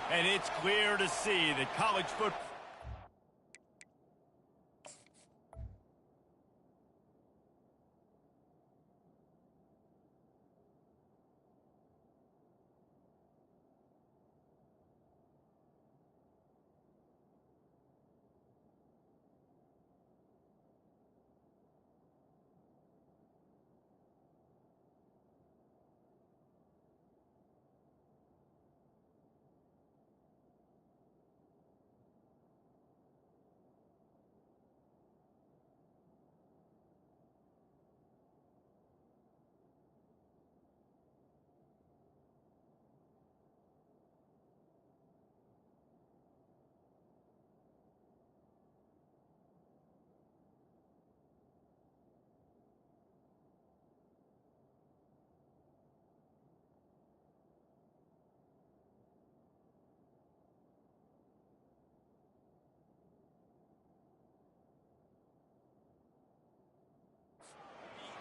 And it's clear to see that college football...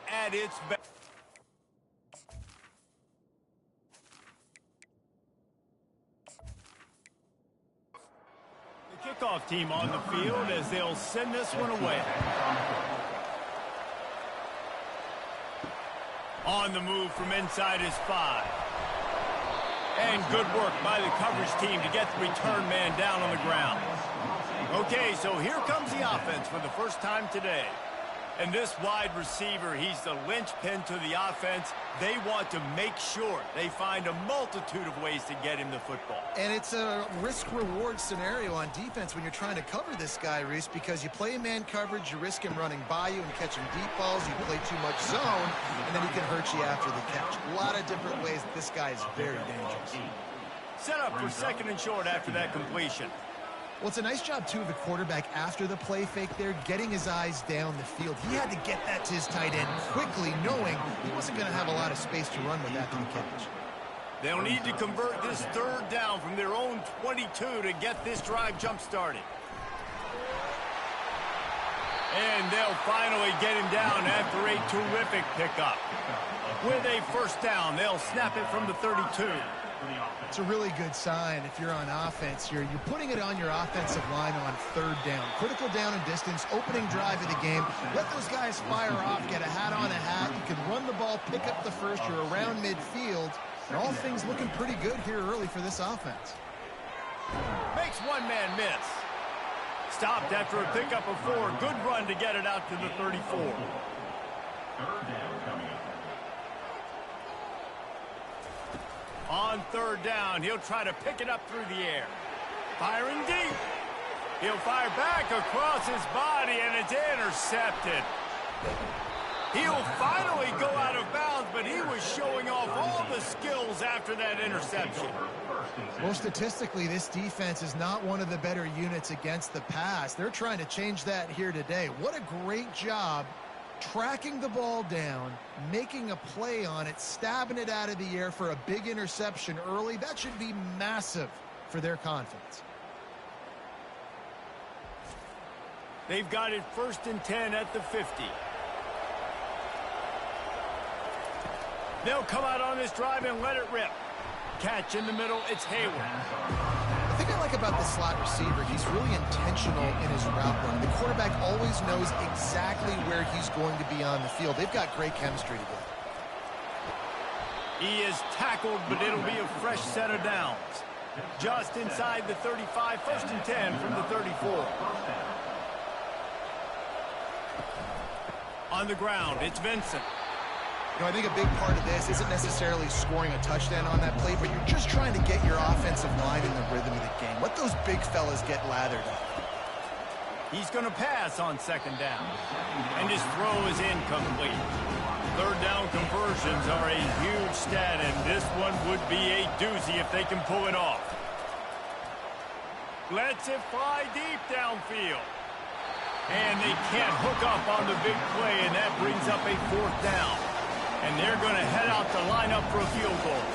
At its best. The kickoff team on the field as they'll send this one away. On the move from inside his 5. And good work by the coverage team to get the return man down on the ground. Okay, so here comes the offense for the first time today. And this wide receiver, he's the linchpin to the offense. They want to make sure they find a multitude of ways to get him the football. And it's a risk-reward scenario on defense when you're trying to cover this guy, Reese, because you play man coverage, you risk him running by you and catching deep balls. You play too much zone, and then he can hurt you after the catch. A lot of different ways that this guy is very dangerous. Set up for second and short after that completion. Well, it's a nice job, too, of the quarterback after the play fake there, getting his eyes down the field. He had to get that to his tight end quickly, knowing he wasn't going to have a lot of space to run with after the catch. They'll need to convert this third down from their own 22 to get this drive jump-started. And they'll finally get him down after a terrific pickup. With a first down, they'll snap it from the 32. It's a really good sign if you're on offense. You're putting it on your offensive line on third down. Critical down and distance, opening drive of the game. Let those guys fire off, get a hat on a hat. You can run the ball, pick up the first. You're around midfield. And all things looking pretty good here early for this offense. Makes one man miss. Stopped after a pickup of 4. Good run to get it out to the 34. Third down coming up. On third down, he'll try to pick it up through the air. Firing deep. He'll fire back across his body, and it's intercepted. He'll finally go out of bounds, but he was showing off all the skills after that interception. Well, statistically, this defense is not one of the better units against the pass. They're trying to change that here today. What a great job tracking the ball down, making a play on it, stabbing it out of the air for a big interception early. That should be massive for their confidence. They've got it 1st and 10 at the 50. They'll come out on this drive and let it rip. Catch in the middle, it's Hayward. The thing I like about the slot receiver, he's really intentional in his route running. The quarterback always knows exactly where he's going to be on the field. They've got great chemistry together. He is tackled, but it'll be a fresh set of downs. Just inside the 35, 1st and 10 from the 34. On the ground, it's Vincent. You know, I think a big part of this isn't necessarily scoring a touchdown on that play, but you're just trying to get your offensive line in the rhythm of the game. Let those big fellas get lathered up. He's going to pass on 2nd down, and his throw is incomplete. 3rd down conversions are a huge stat, and this one would be a doozy if they can pull it off. Lets it fly deep downfield. And they can't hook up on the big play, and that brings up a 4th down. And they're going to head out to line up for a field goal.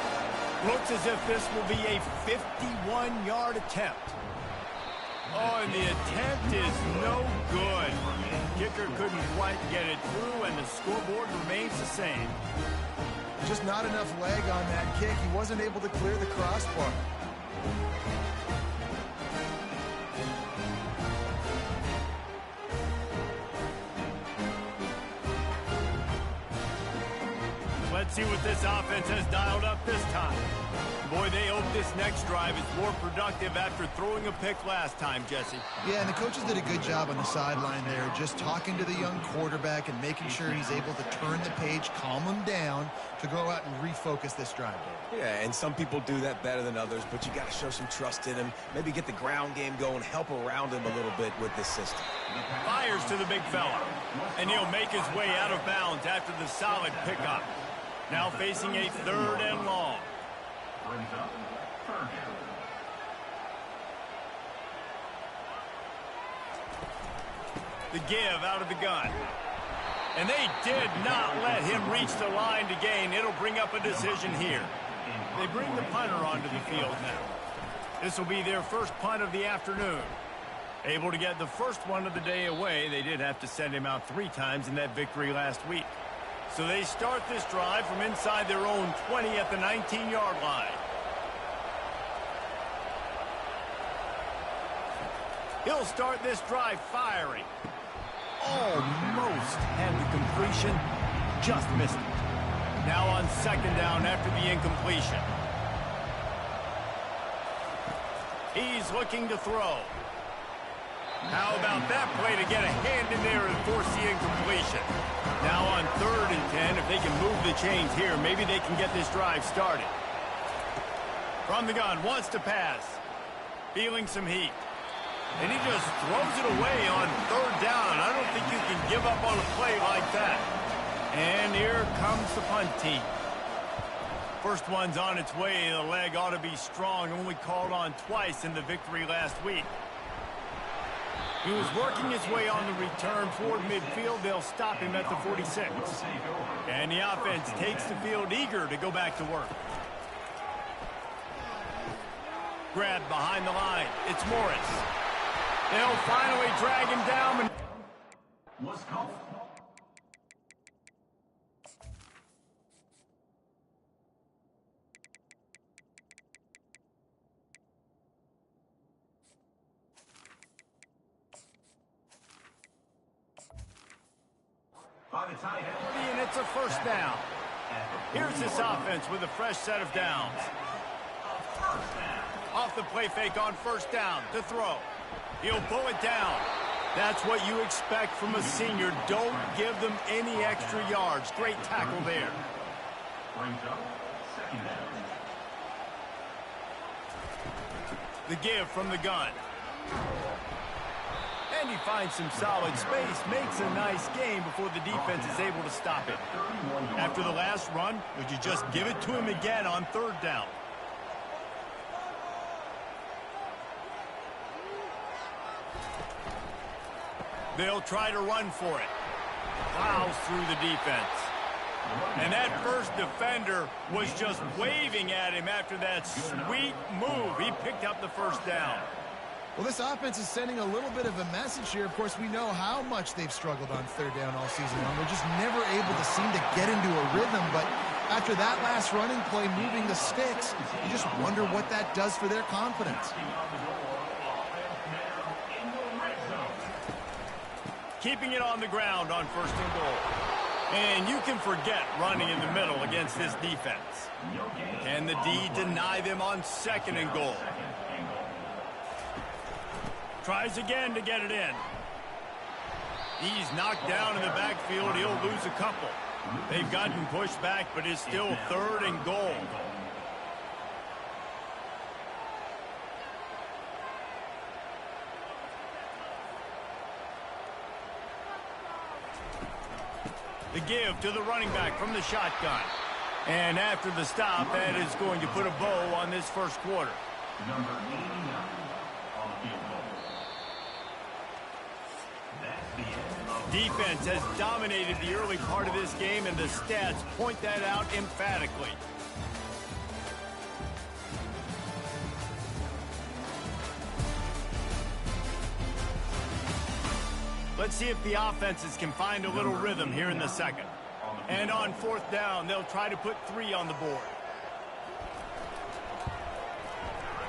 Looks as if this will be a 51-yard attempt. Oh, and the attempt is no good. Kicker couldn't quite get it through, and the scoreboard remains the same. Just not enough leg on that kick. He wasn't able to clear the crossbar. Let's see what this offense has dialed up this time. Boy, they hope this next drive is more productive after throwing a pick last time, Jesse. Yeah, and the coaches did a good job on the sideline there, just talking to the young quarterback and making sure he's able to turn the page, calm him down to go out and refocus this drive. Yeah, and some people do that better than others, but you got to show some trust in him. Maybe get the ground game going, help around him a little bit with this system. Fires to the big fella, and he'll make his way out of bounds after the solid pickup. Now facing a 3rd and long. The give out of the gun. And they did not let him reach the line to gain. It'll bring up a decision here. They bring the punter onto the field now. This will be their first punt of the afternoon. Able to get the first one of the day away. They did have to send him out 3 times in that victory last week. So they start this drive from inside their own 20 at the 19-yard line. He'll start this drive firing. Almost had the completion, just missed it. Now on 2nd down after the incompletion. He's looking to throw. How about that play to get a hand in there and force the incompletion? Now on 3rd and 10, if they can move the chains here, maybe they can get this drive started. From the gun, wants to pass. Feeling some heat. And he just throws it away on 3rd down. I don't think you can give up on a play like that. And here comes the punt team. First one's on its way. The leg ought to be strong. Only called on twice in the victory last week. He was working his way on the return toward midfield. They'll stop him at the 46. And the offense takes the field eager to go back to work. Grabbed behind the line. It's Morris. They'll finally drag him down. Was called. And it's a 1st down. Here's this offense with a fresh set of downs. Off the play fake on 1st down to throw. He'll pull it down. That's what you expect from a senior. Don't give them any extra yards. Great tackle there. The give from the gun. And he finds some solid space, makes a nice game before the defense is able to stop it. After the last run, would you just give it to him again on 3rd down? They'll try to run for it. Plows through the defense. And that first defender was just waving at him after that sweet move. He picked up the 1st down. Well, this offense is sending a little bit of a message here. Of course, we know how much they've struggled on 3rd down all season long. They're just never able to seem to get into a rhythm. But after that last running play, moving the sticks, you just wonder what that does for their confidence. Keeping it on the ground on 1st and goal. And you can forget running in the middle against this defense. Can the D deny them on 2nd and goal? Tries again to get it in. He's knocked down in the backfield. He'll lose a couple. They've gotten pushed back, but it's still 3rd and goal. The give to the running back from the shotgun. And after the stop, that is going to put a bow on this 1st quarter. Number 89 on the field goal. Defense has dominated the early part of this game, and the stats point that out emphatically. Let's see if the offenses can find a little rhythm here in the 2nd. And on 4th down, they'll try to put 3 on the board.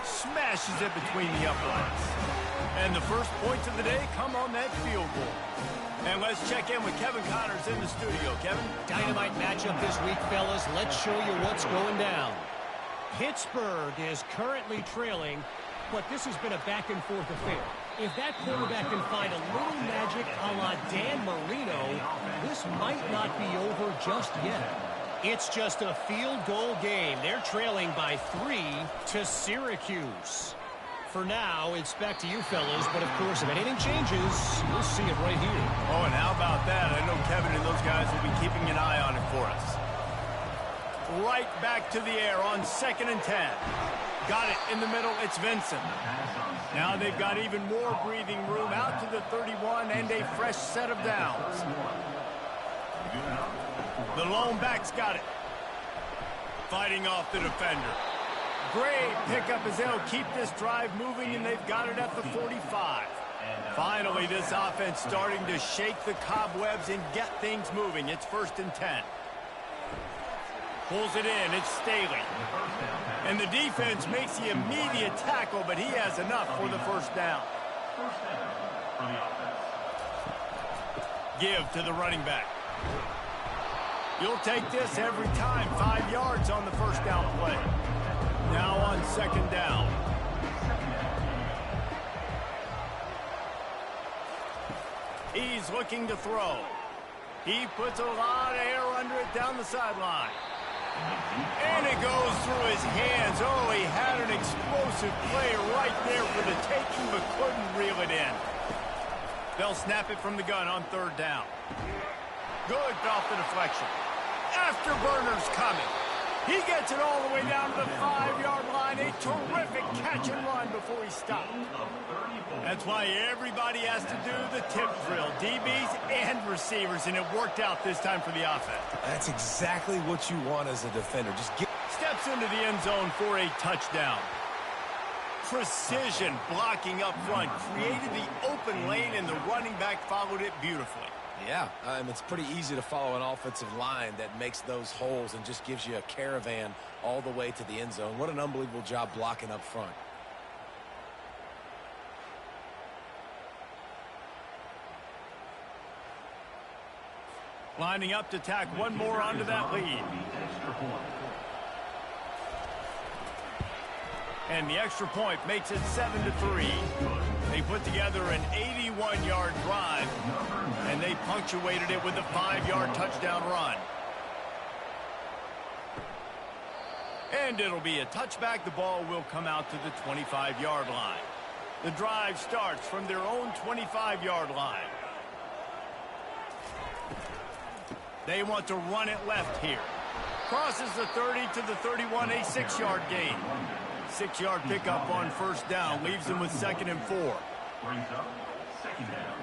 Smash smashes it between the uprights. And the first points of the day come on that field goal. And let's check in with Kevin Connors in the studio. Kevin? Dynamite matchup this week, fellas. Let's show you what's going down. Pittsburgh is currently trailing, but this has been a back-and-forth affair. If that quarterback can find a little magic a la Dan Marino, this might not be over just yet. It's just a field goal game. They're trailing by 3 to Syracuse. For now, it's back to you, fellas. But, of course, if anything changes, you'll see it right here. Oh, and how about that? I know Kevin and those guys will be keeping an eye on it for us. Right back to the air on 2nd and 10. Got it in the middle. It's Vincent. Now they've got even more breathing room out to the 31 and a fresh set of downs. The lone back's got it. Fighting off the defender. Great pickup as they'll keep this drive moving, and they've got it at the 45. Finally, this offense starting to shake the cobwebs and get things moving. It's 1st and 10. Pulls it in. It's Staley. And the defense makes the immediate tackle, but he has enough for the first down. Give to the running back. You'll take this every time. 5 yards on the first down play. Now on 2nd down. He's looking to throw. He puts a lot of air under it down the sideline. And it goes through his hands. Oh, he had an explosive play right there for the taking, but couldn't reel it in. They'll snap it from the gun on 3rd down. Good off the deflection. Afterburner's coming. He gets it all the way down to the 5-yard line. A terrific catch and run before he stopped. That's why everybody has to do the tip drill, DBs and receivers, and it worked out this time for the offense. That's exactly what you want as a defender. Just get... Steps into the end zone for a touchdown. Precision blocking up front. Created the open lane, and the running back followed it beautifully. Yeah, it's pretty easy to follow an offensive line that makes those holes and just gives you a caravan all the way to the end zone. What an unbelievable job blocking up front. Lining up to tack one more onto that lead. And the extra point makes it 7-3. They put together an 81-yard drive, and they punctuated it with a 5-yard touchdown run. And it'll be a touchback. The ball will come out to the 25-yard line. The drive starts from their own 25-yard line. They want to run it left here. Crosses the 30 to the 31, a 6-yard gain. 6-yard pickup on 1st down. Leaves them with 2nd and 4. Brings up 2nd down.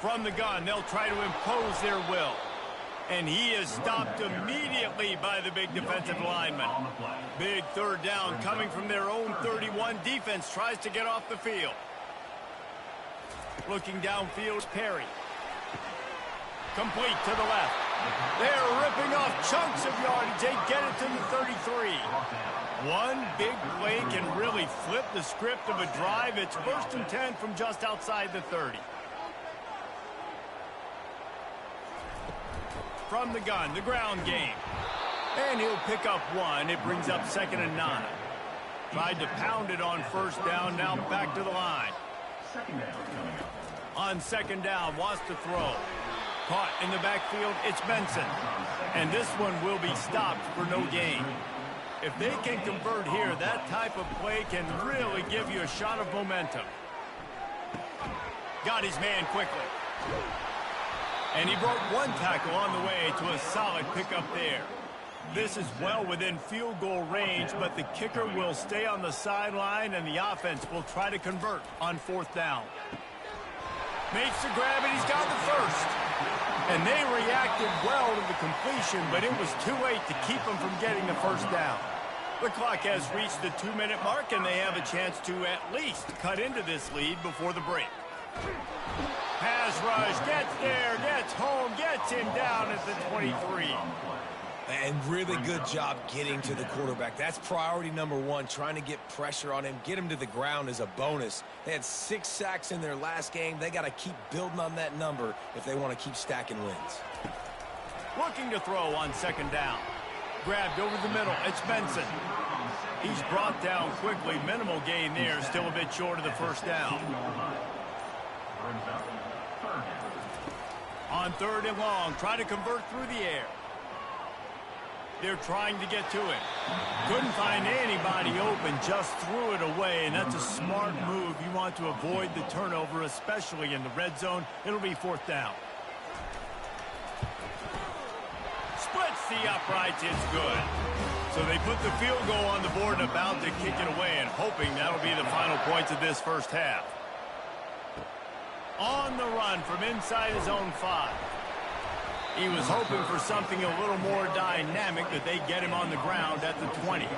From the gun, they'll try to impose their will. And he is stopped immediately by the big defensive lineman. Big 3rd down coming from their own 31. Defense tries to get off the field. Looking downfield, Perry. Complete to the left. They're ripping off chunks of yardage. They get it to the 33. One big play can really flip the script of a drive. It's 1st and 10 from just outside the 30. From the gun, the ground game. And he'll pick up 1. It brings up 2nd and 9. Tried to pound it on 1st down. Now back to the line. On 2nd down, wants to throw. Caught in the backfield, it's Benson. And this one will be stopped for no gain. If they can convert here, that type of play can really give you a shot of momentum. Got his man quickly. And he broke 1 tackle on the way to a solid pickup there. This is well within field goal range, but the kicker will stay on the sideline, and the offense will try to convert on 4th down. Makes the grab, and he's got the first. And they reacted well to the completion, but it was too late to keep them from getting the first down. The clock has reached the 2-minute mark, and they have a chance to at least cut into this lead before the break. Pass rush, gets there, gets home, gets him down at the 23. And really good job getting to the quarterback. That's priority number one, trying to get pressure on him. Get him to the ground is a bonus. They had 6 sacks in their last game. They got to keep building on that number if they want to keep stacking wins. Looking to throw on second down. Grabbed over the middle. It's Benson. He's brought down quickly. Minimal gain there. Still a bit short of the first down. On third and long, trying to convert through the air. They're trying to get to it. Couldn't find anybody open, just threw it away, and that's a smart move. You want to avoid the turnover, especially in the red zone. It'll be fourth down. Splits the uprights, it's good. So they put the field goal on the board and about to kick it away, and hoping that'll be the final points of this first half. On the run from inside his own 5. He was hoping for something a little more dynamic, that they get him on the ground at the 20.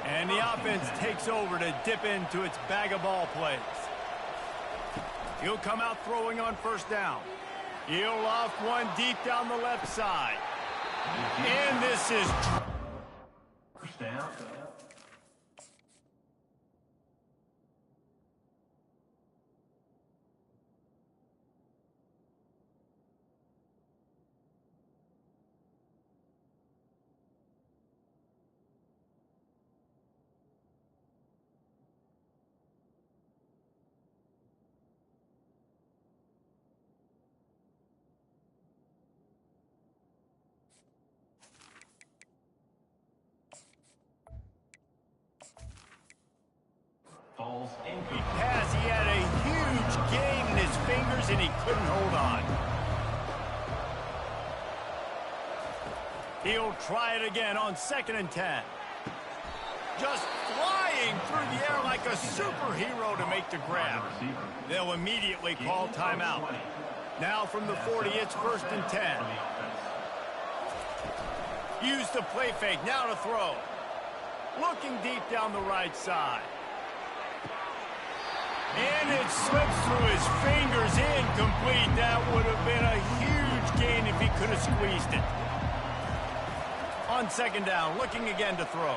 And the offense takes over to dip into its bag of ball plays. He'll come out throwing on first down. He'll loft one deep down the left side. And this is... First down. Pass, he had a huge gain in his fingers and he couldn't hold on. He'll try it again on 2nd and 10. Just flying through the air like a superhero to make the grab. They'll immediately call timeout. Now from the 40, it's 1st and 10. Use the play fake, now to throw. Looking deep down the right side. And it slips through his fingers, incomplete. That would have been a huge gain if he could have squeezed it. On 2nd down, looking again to throw.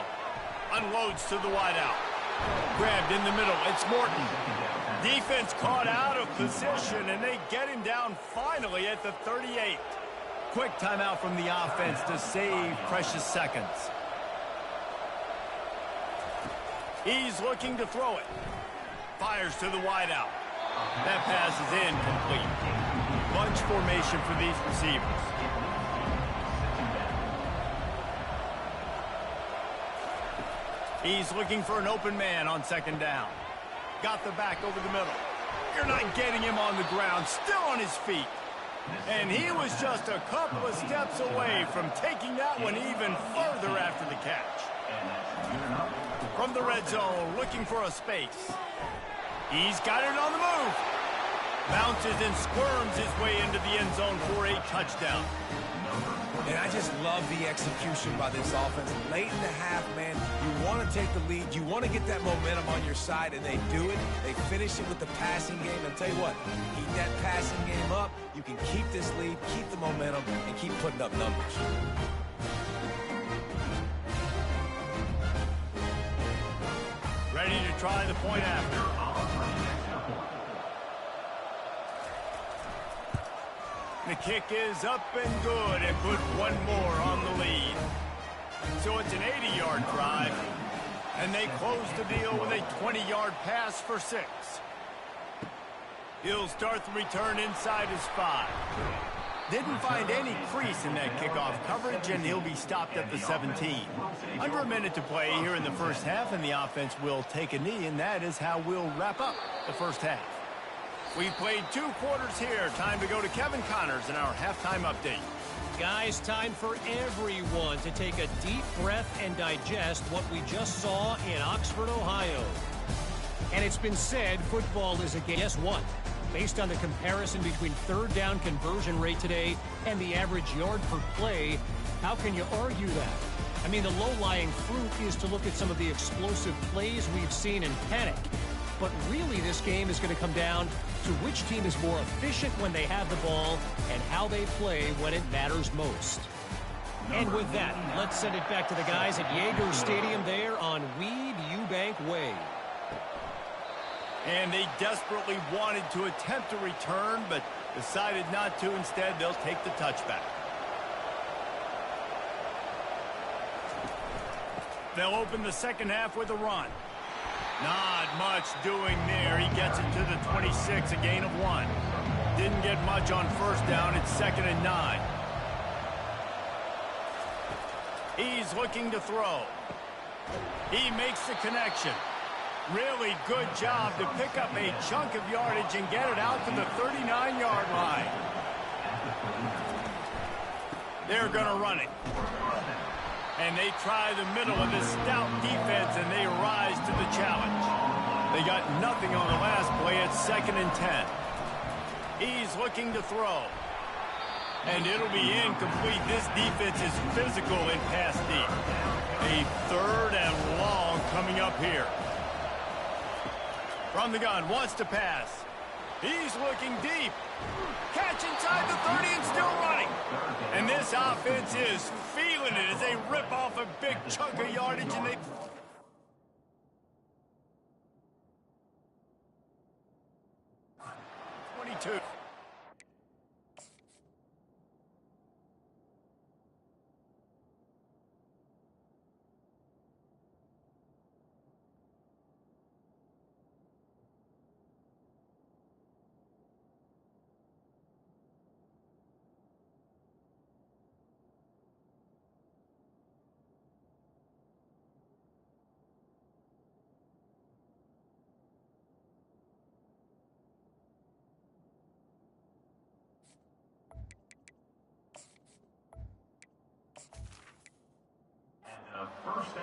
Unloads to the wideout. Grabbed in the middle, it's Morton. Defense caught out of position, and they get him down finally at the 38. Quick timeout from the offense to save precious seconds. He's looking to throw it. Fires to the wideout. That pass is incomplete. Bunch formation for these receivers. He's looking for an open man on 2nd down. Got the back over the middle. You're not getting him on the ground, still on his feet. And he was just a couple of steps away from taking that one even further after the catch. From the red zone, looking for a space. He's got it on the move. Bounces and squirms his way into the end zone for a touchdown. And I just love the execution by this offense. Late in the half, man, you want to take the lead. You want to get that momentum on your side, and they do it. They finish it with the passing game. And tell you what, keep that passing game up. You can keep this lead, keep the momentum, and keep putting up numbers. Ready to try the point after. The kick is up and good, and put one more on the lead. So it's an 80-yard drive, and they close the deal with a 20-yard pass for 6. He'll start the return inside his 5. Didn't find any crease in that kickoff coverage, and he'll be stopped at the 17. Under a minute to play here in the first half, and the offense will take a knee, and that is how we'll wrap up the first half. We've played 2 quarters here. Time to go to Kevin Connors in our halftime update. Guys, time for everyone to take a deep breath and digest what we just saw in Oxford, Ohio. And it's been said football is a game. Guess what? Based on the comparison between third down conversion rate today and the average yard per play, how can you argue that? I mean, the low-lying fruit is to look at some of the explosive plays we've seen in panic. But really, this game is going to come down to which team is more efficient when they have the ball and how they play when it matters most. And with that, let's send it back to the guys at Yager Stadium there on Weed Eubank Way. And they desperately wanted to attempt a return, but decided not to. Instead, they'll take the touchback. They'll open the second half with a run. Not much doing there. He gets it to the 26, a gain of 1. Didn't get much on first down. It's 2nd and 9. He's looking to throw. He makes the connection. Really good job to pick up a chunk of yardage and get it out to the 39-yard line. They're going to run it. And they try the middle of this stout defense, and they rise to the challenge. They got nothing on the last play. It's 2nd and 10. He's looking to throw. And it'll be incomplete. This defense is physical in pass deep. A 3rd and long coming up here. From the gun, wants to pass. He's looking deep. Catch inside the 30 and still running. And this offense is feeling it as they rip off a big chunk of yardage, and they... .22.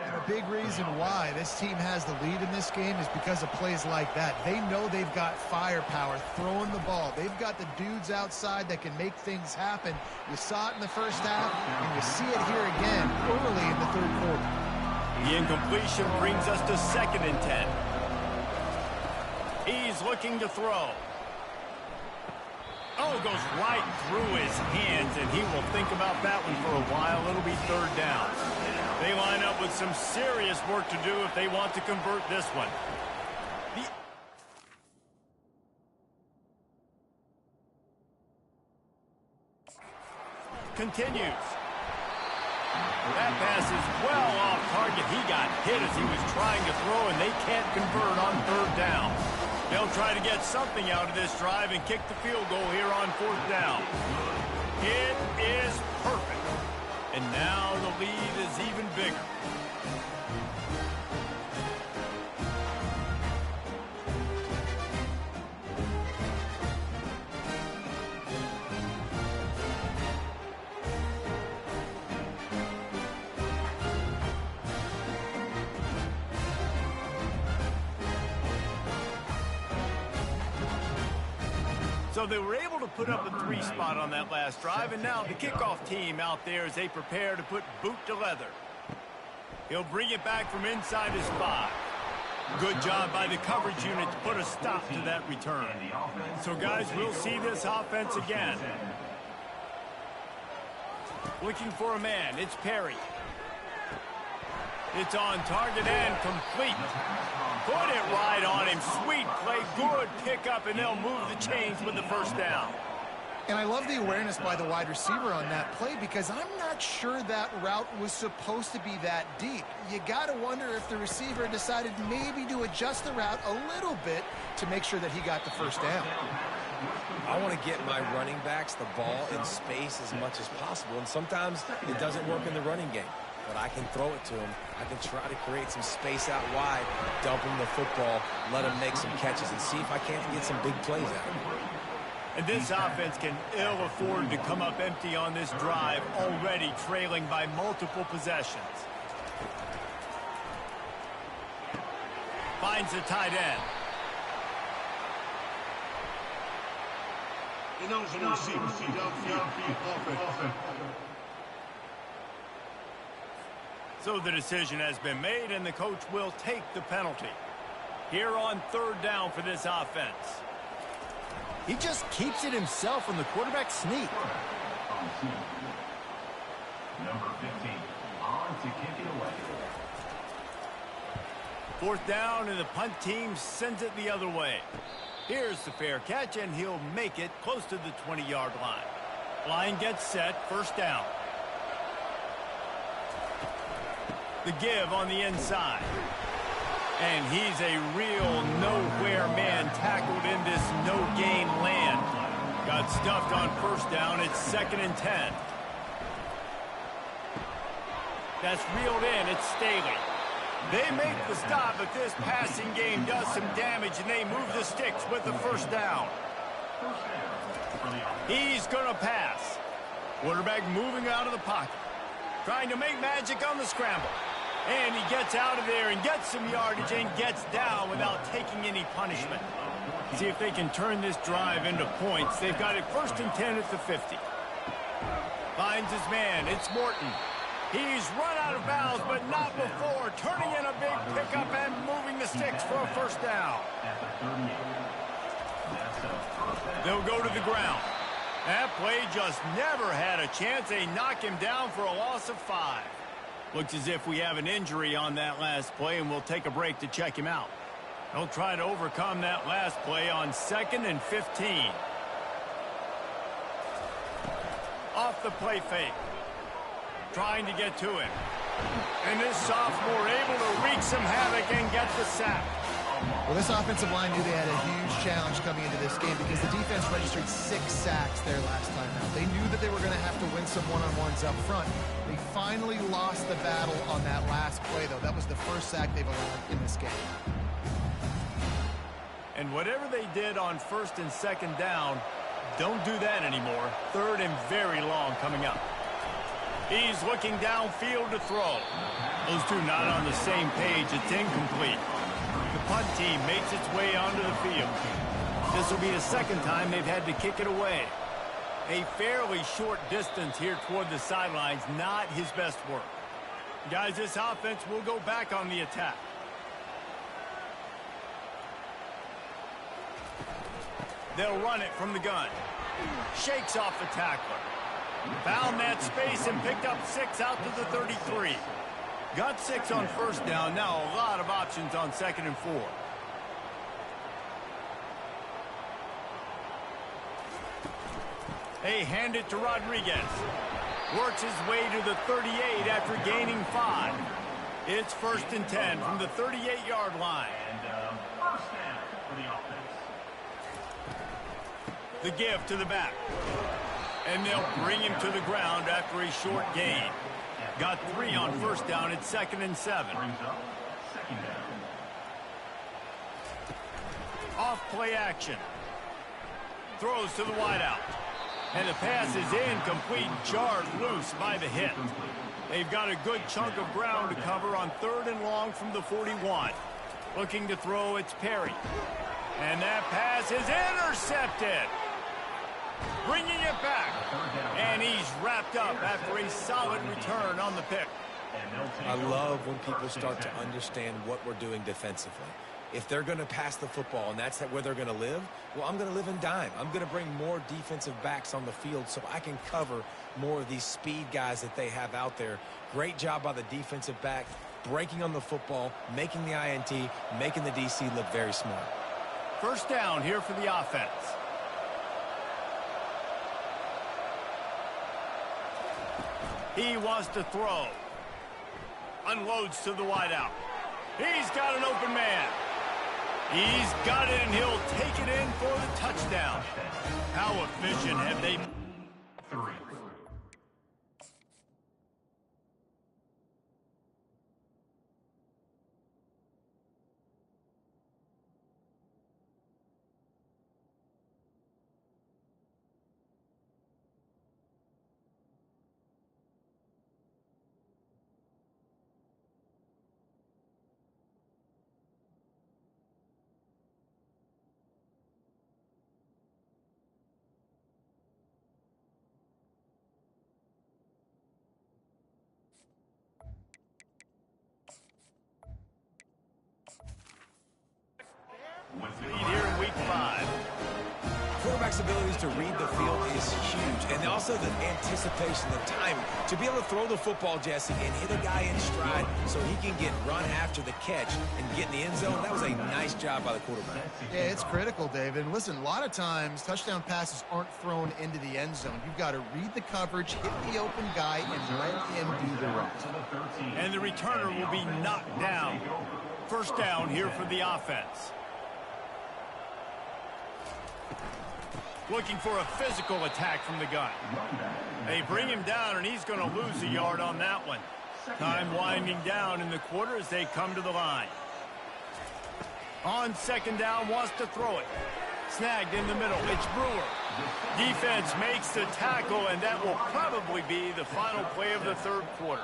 And a big reason why this team has the lead in this game is because of plays like that. They know they've got firepower throwing the ball. They've got the dudes outside that can make things happen. You saw it in the first half, and you see it here again early in the 3rd quarter. The incompletion brings us to 2nd and 10. He's looking to throw. Oh, goes right through his hands, and he will think about that one for a while. It'll be 3rd down. They line up with some serious work to do if they want to convert this one. Continues. That pass is well off target. He got hit as he was trying to throw, and they can't convert on 3rd down. They'll try to get something out of this drive and kick the field goal here on 4th down. It is perfect. And now the lead is even bigger. So they were able to put up a 3 spot on that last drive, and now the kickoff team out there as they prepare to put boot to leather. He'll bring it back from inside his 5. Good job by the coverage unit to put a stop to that return. So, guys, we'll see this offense again. Looking for a man. It's Perry. It's on target and complete. Put it right on him. Sweet play. Good pickup, and they'll move the chains with the 1st down. And I love the awareness by the wide receiver on that play, because I'm not sure that route was supposed to be that deep. You got to wonder if the receiver decided maybe to adjust the route a little bit to make sure that he got the 1st down. I want to get my running backs the ball in space as much as possible, and sometimes it doesn't work in the running game. But I can throw it to him. I can try to create some space out wide, dump him the football, let him make some catches, and see if I can't get some big plays out of him. And this offense can ill afford to come up empty on this drive, already trailing by multiple possessions. Finds the tight end. So the decision has been made, and the coach will take the penalty. Here on 3rd down for this offense. He just keeps it himself, and the quarterback sneak. Number 15, on to kick it away. Fourth down, and the punt team sends it the other way. Here's the fair catch, and he'll make it close to the 20-yard line. Line gets set, first down. The give on the inside. And he's a real nowhere man tackled in this no-gain land. Got stuffed on first down. It's 2nd and 10. That's reeled in. It's Staley. They make the stop, but this passing game does some damage, and they move the sticks with the first down. He's going to pass. Quarterback moving out of the pocket. Trying to make magic on the scramble. And he gets out of there and gets some yardage and gets down without taking any punishment. See if they can turn this drive into points. They've got it 1st and 10 at the 50. Finds his man. It's Morton. He's run out of bounds, but not before. Turning in a big pickup and moving the sticks for a first down. They'll go to the ground. That play just never had a chance. They knock him down for a loss of 5. Looks as if we have an injury on that last play, and we'll take a break to check him out. They'll try to overcome that last play on 2nd and 15. Off the play fake. Trying to get to him. And this sophomore able to wreak some havoc and get the sack. Well, this offensive line knew they had a huge challenge coming into this game because the defense registered 6 sacks there last time out. They knew that they were going to have to win some one-on-ones up front. They finally lost the battle on that last play, though. That was the first sack they've allowed in this game. And whatever they did on 1st and 2nd down, don't do that anymore. 3rd and very long coming up. He's looking downfield to throw. Those two not on the same page. It's incomplete. The punt team makes its way onto the field. This will be the 2nd time they've had to kick it away. A fairly short distance here toward the sidelines, not his best work. Guys, this offense will go back on the attack. They'll run it from the gun. Shakes off the tackler. Found that space and picked up 6 out to the 33. Got 6 on first down. Now a lot of options on 2nd and 4. They hand it to Rodriguez. Works his way to the 38 after gaining 5. It's 1st and 10 from the 38-yard line. And first down for the offense. The give to the back. And they'll bring him to the ground after a short gain. Got 3 on first down. It's 2nd and 7. Brings up 2nd down. Off play action. Throws to the wideout. And the pass is incomplete, jarred loose by the hit. They've got a good chunk of ground to cover on 3rd and long from the 41. Looking to throw, it's Perry. And that pass is intercepted. Bringing it back. And he's wrapped up after a solid return on the pick. I love when people start to understand what we're doing defensively. If they're going to pass the football and that's where they're going to live, well, I'm going to live in dime. I'm going to bring more defensive backs on the field so I can cover more of these speed guys that they have out there. Great job by the defensive back, breaking on the football, making the INT, making the DC look very smart. First down here for the offense. He wants to throw. Unloads to the wideout. He's got an open man. He's got it, and he'll take it in for the touchdown. How efficient have they been? 3. quarterback's abilities to read the field is huge. And also the anticipation, the timing. To be able to throw the football, Jesse, and hit a guy in stride so he can get run after the catch and get in the end zone, that was a nice job by the quarterback. Yeah, it's critical, David. And listen, a lot of times touchdown passes aren't thrown into the end zone. You've got to read the coverage, hit the open guy, and let him do the rest. And the returner will be knocked down. First down here for the offense. Looking for a physical attack from the gun. They bring him down, and he's going to lose a yard on that one. Time winding down in the quarter as they come to the line. On second down, wants to throw it. Snagged in the middle. It's Brewer. Defense makes the tackle, and that will probably be the final play of the third quarter.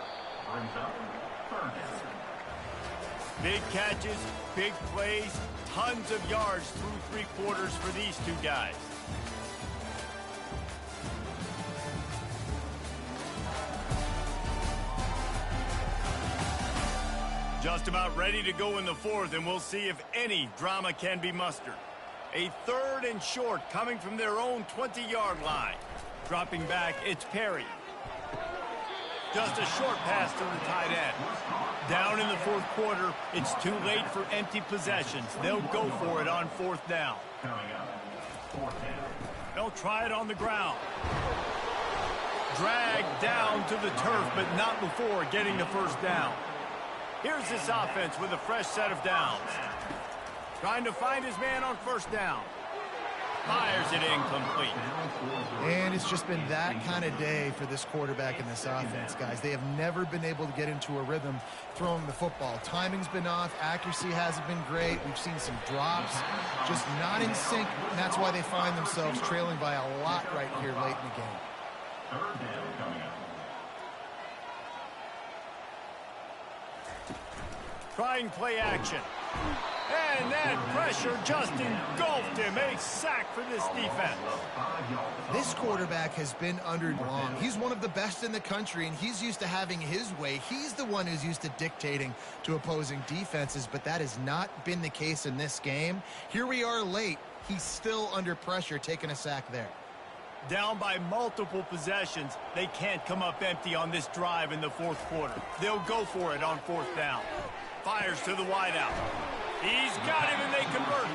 Big catches, big plays, tons of yards through three quarters for these two guys. Just about ready to go in the fourth, and we'll see if any drama can be mustered. A third and short coming from their own 20-yard line. Dropping back, it's Perry. Just a short pass to the tight end. Down in the fourth quarter, it's too late for empty possessions. They'll go for it on fourth down. They'll try it on the ground. Dragged down to the turf, but not before getting the first down. Here's this offense with a fresh set of downs. Trying to find his man on first down. Fires it incomplete. And it's just been that kind of day for this quarterback and this offense, guys. They have never been able to get into a rhythm throwing the football. Timing's been off. Accuracy hasn't been great. We've seen some drops, just not in sync. And that's why they find themselves trailing by a lot right here late in the game. Third down coming up. Trying play action. And that pressure just engulfed him. A sack for this defense. This quarterback has been under long. He's one of the best in the country, and he's used to having his way. He's the one who's used to dictating to opposing defenses, but that has not been the case in this game. Here we are late. He's still under pressure, taking a sack there. Down by multiple possessions. They can't come up empty on this drive in the fourth quarter. They'll go for it on fourth down. Fires to the wideout. He's got him, and they convert.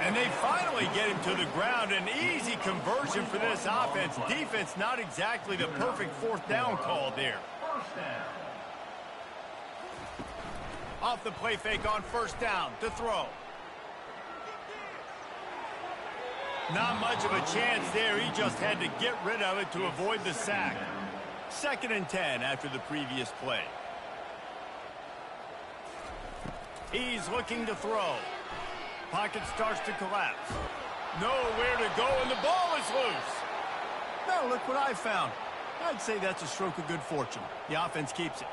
And they finally get him to the ground. An easy conversion for this offense. Defense not exactly the perfect fourth down call there. Off the play fake on first down to throw. Not much of a chance there. He just had to get rid of it to avoid the sack. 2nd and 10 after the previous play. He's looking to throw. Pocket starts to collapse. Nowhere to go, and the ball is loose. Now look what I found. I'd say that's a stroke of good fortune. The offense keeps it.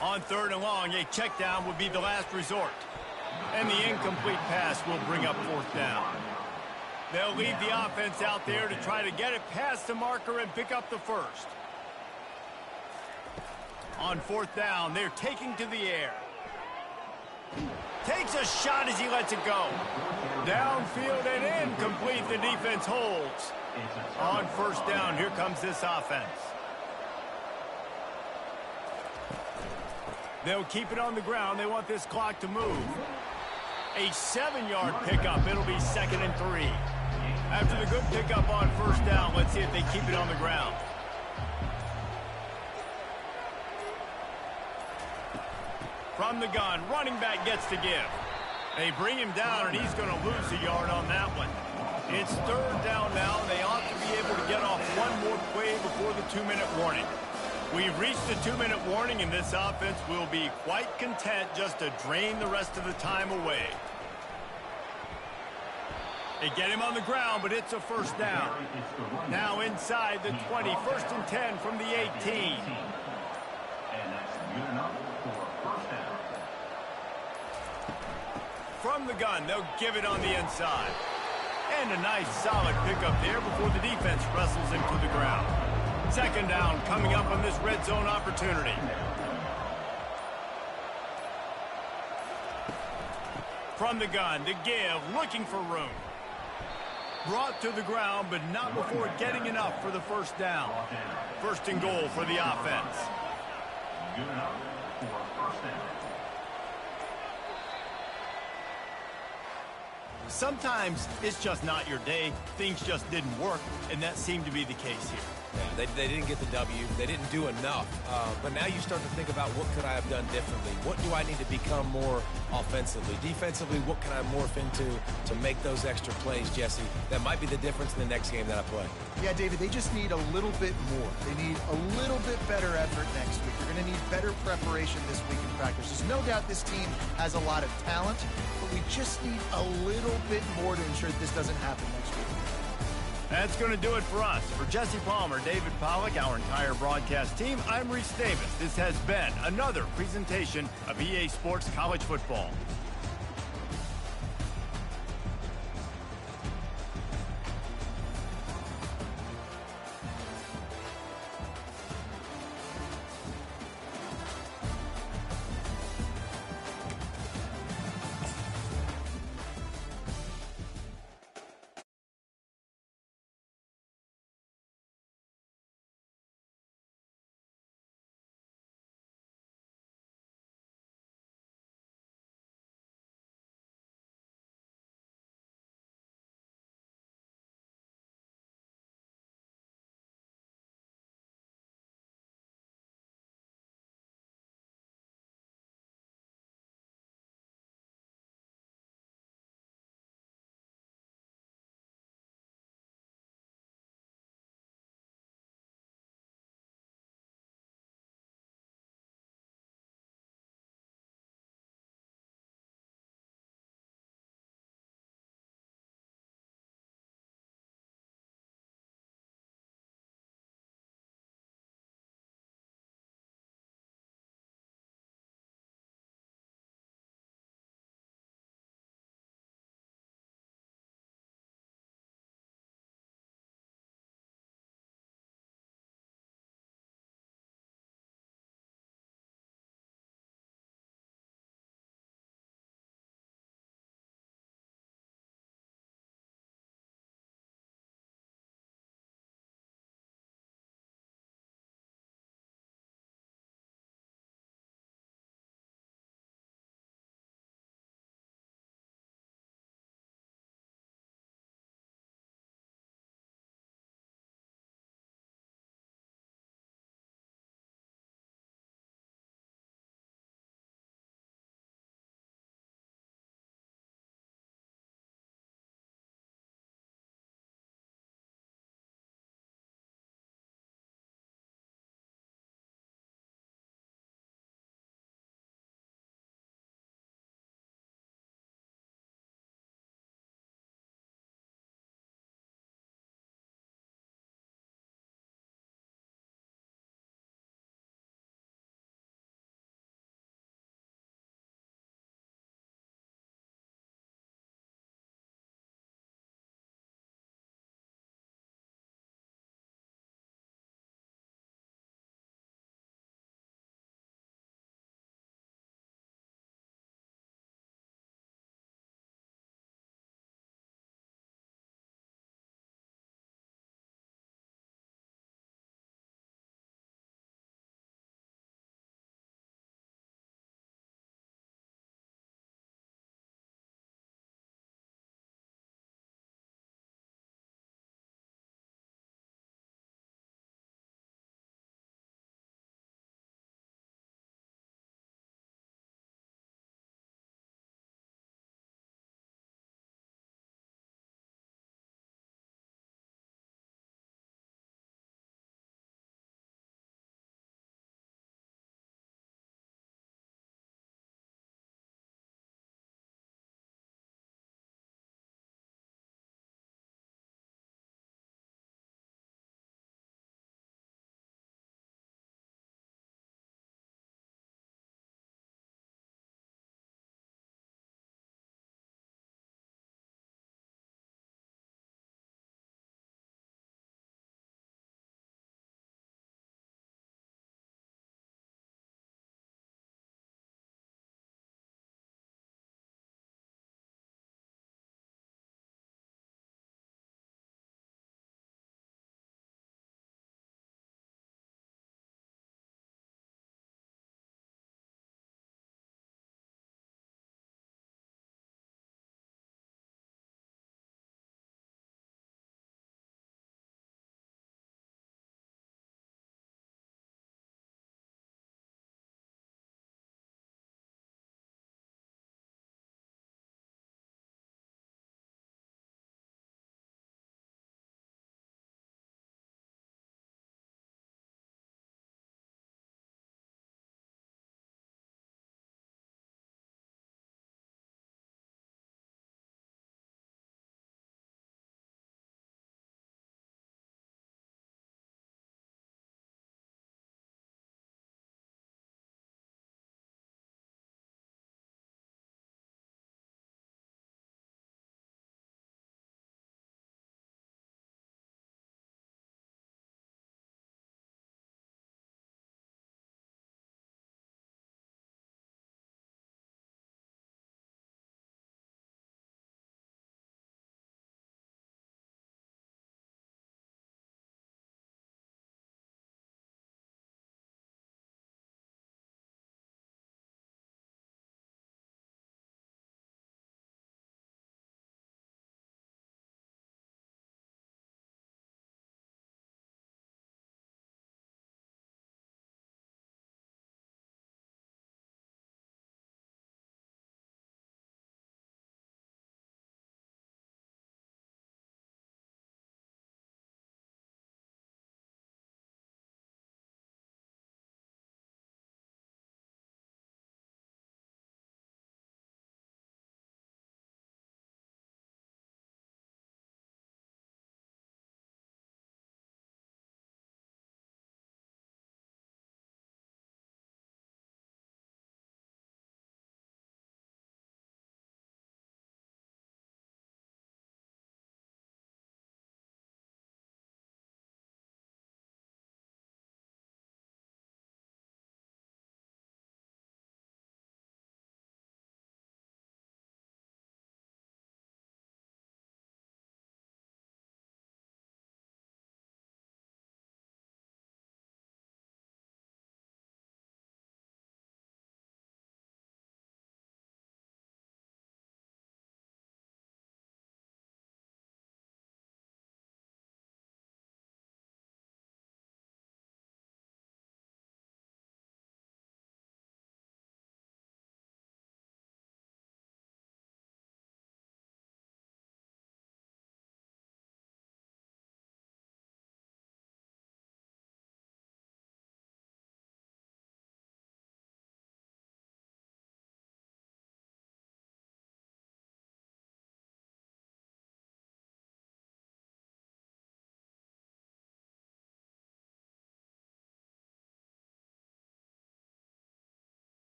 On 3rd and long, a check down would be the last resort. And the incomplete pass will bring up 4th down. They'll leave the offense out there to try to get it past the marker and pick up the first. On 4th down, they're taking to the air. Takes a shot as he lets it go. Downfield and incomplete. The defense holds. On 1st down, here comes this offense. They'll keep it on the ground. They want this clock to move. A 7-yard pickup. It'll be 2nd and 3. After the good pickup on 1st down, let's see if they keep it on the ground. From the gun, running back gets to give. They bring him down, and he's going to lose a yard on that one. It's 3rd down now. They ought to be able to get off one more play before the 2-minute warning. We've reached the 2-minute warning, and this offense will be quite content just to drain the rest of the time away. They get him on the ground, but it's a 1st down. Now inside the 20, 1st and 10 from the 18. And that's good enough for 1st down. From the gun, they'll give it on the inside. And a nice solid pickup there before the defense wrestles him to the ground. 2nd down coming up on this red zone opportunity. from the gun. The give, looking for room. Brought to the ground, but not before getting enough for the first down. First and goal for the offense. Good enough for first down. Sometimes it's just not your day. Things just didn't work, and that seemed to be the case here. Yeah, they didn't get the W. They didn't do enough. But now you start to think about what could I have done differently? What do I need to become more offensively? Defensively, what can I morph into to make those extra plays, Jesse? That might be the difference in the next game that I play. Yeah, David, they just need a little bit more. They need a little bit better effort next week. They're going to need better preparation this week in practice. There's no doubt this team has a lot of talent, but we just need a little bit more to ensure that this doesn't happen next week. That's going to do it for us. For Jesse Palmer, David Pollack, our entire broadcast team, I'm Reese Davis. This has been another presentation of EA Sports College Football.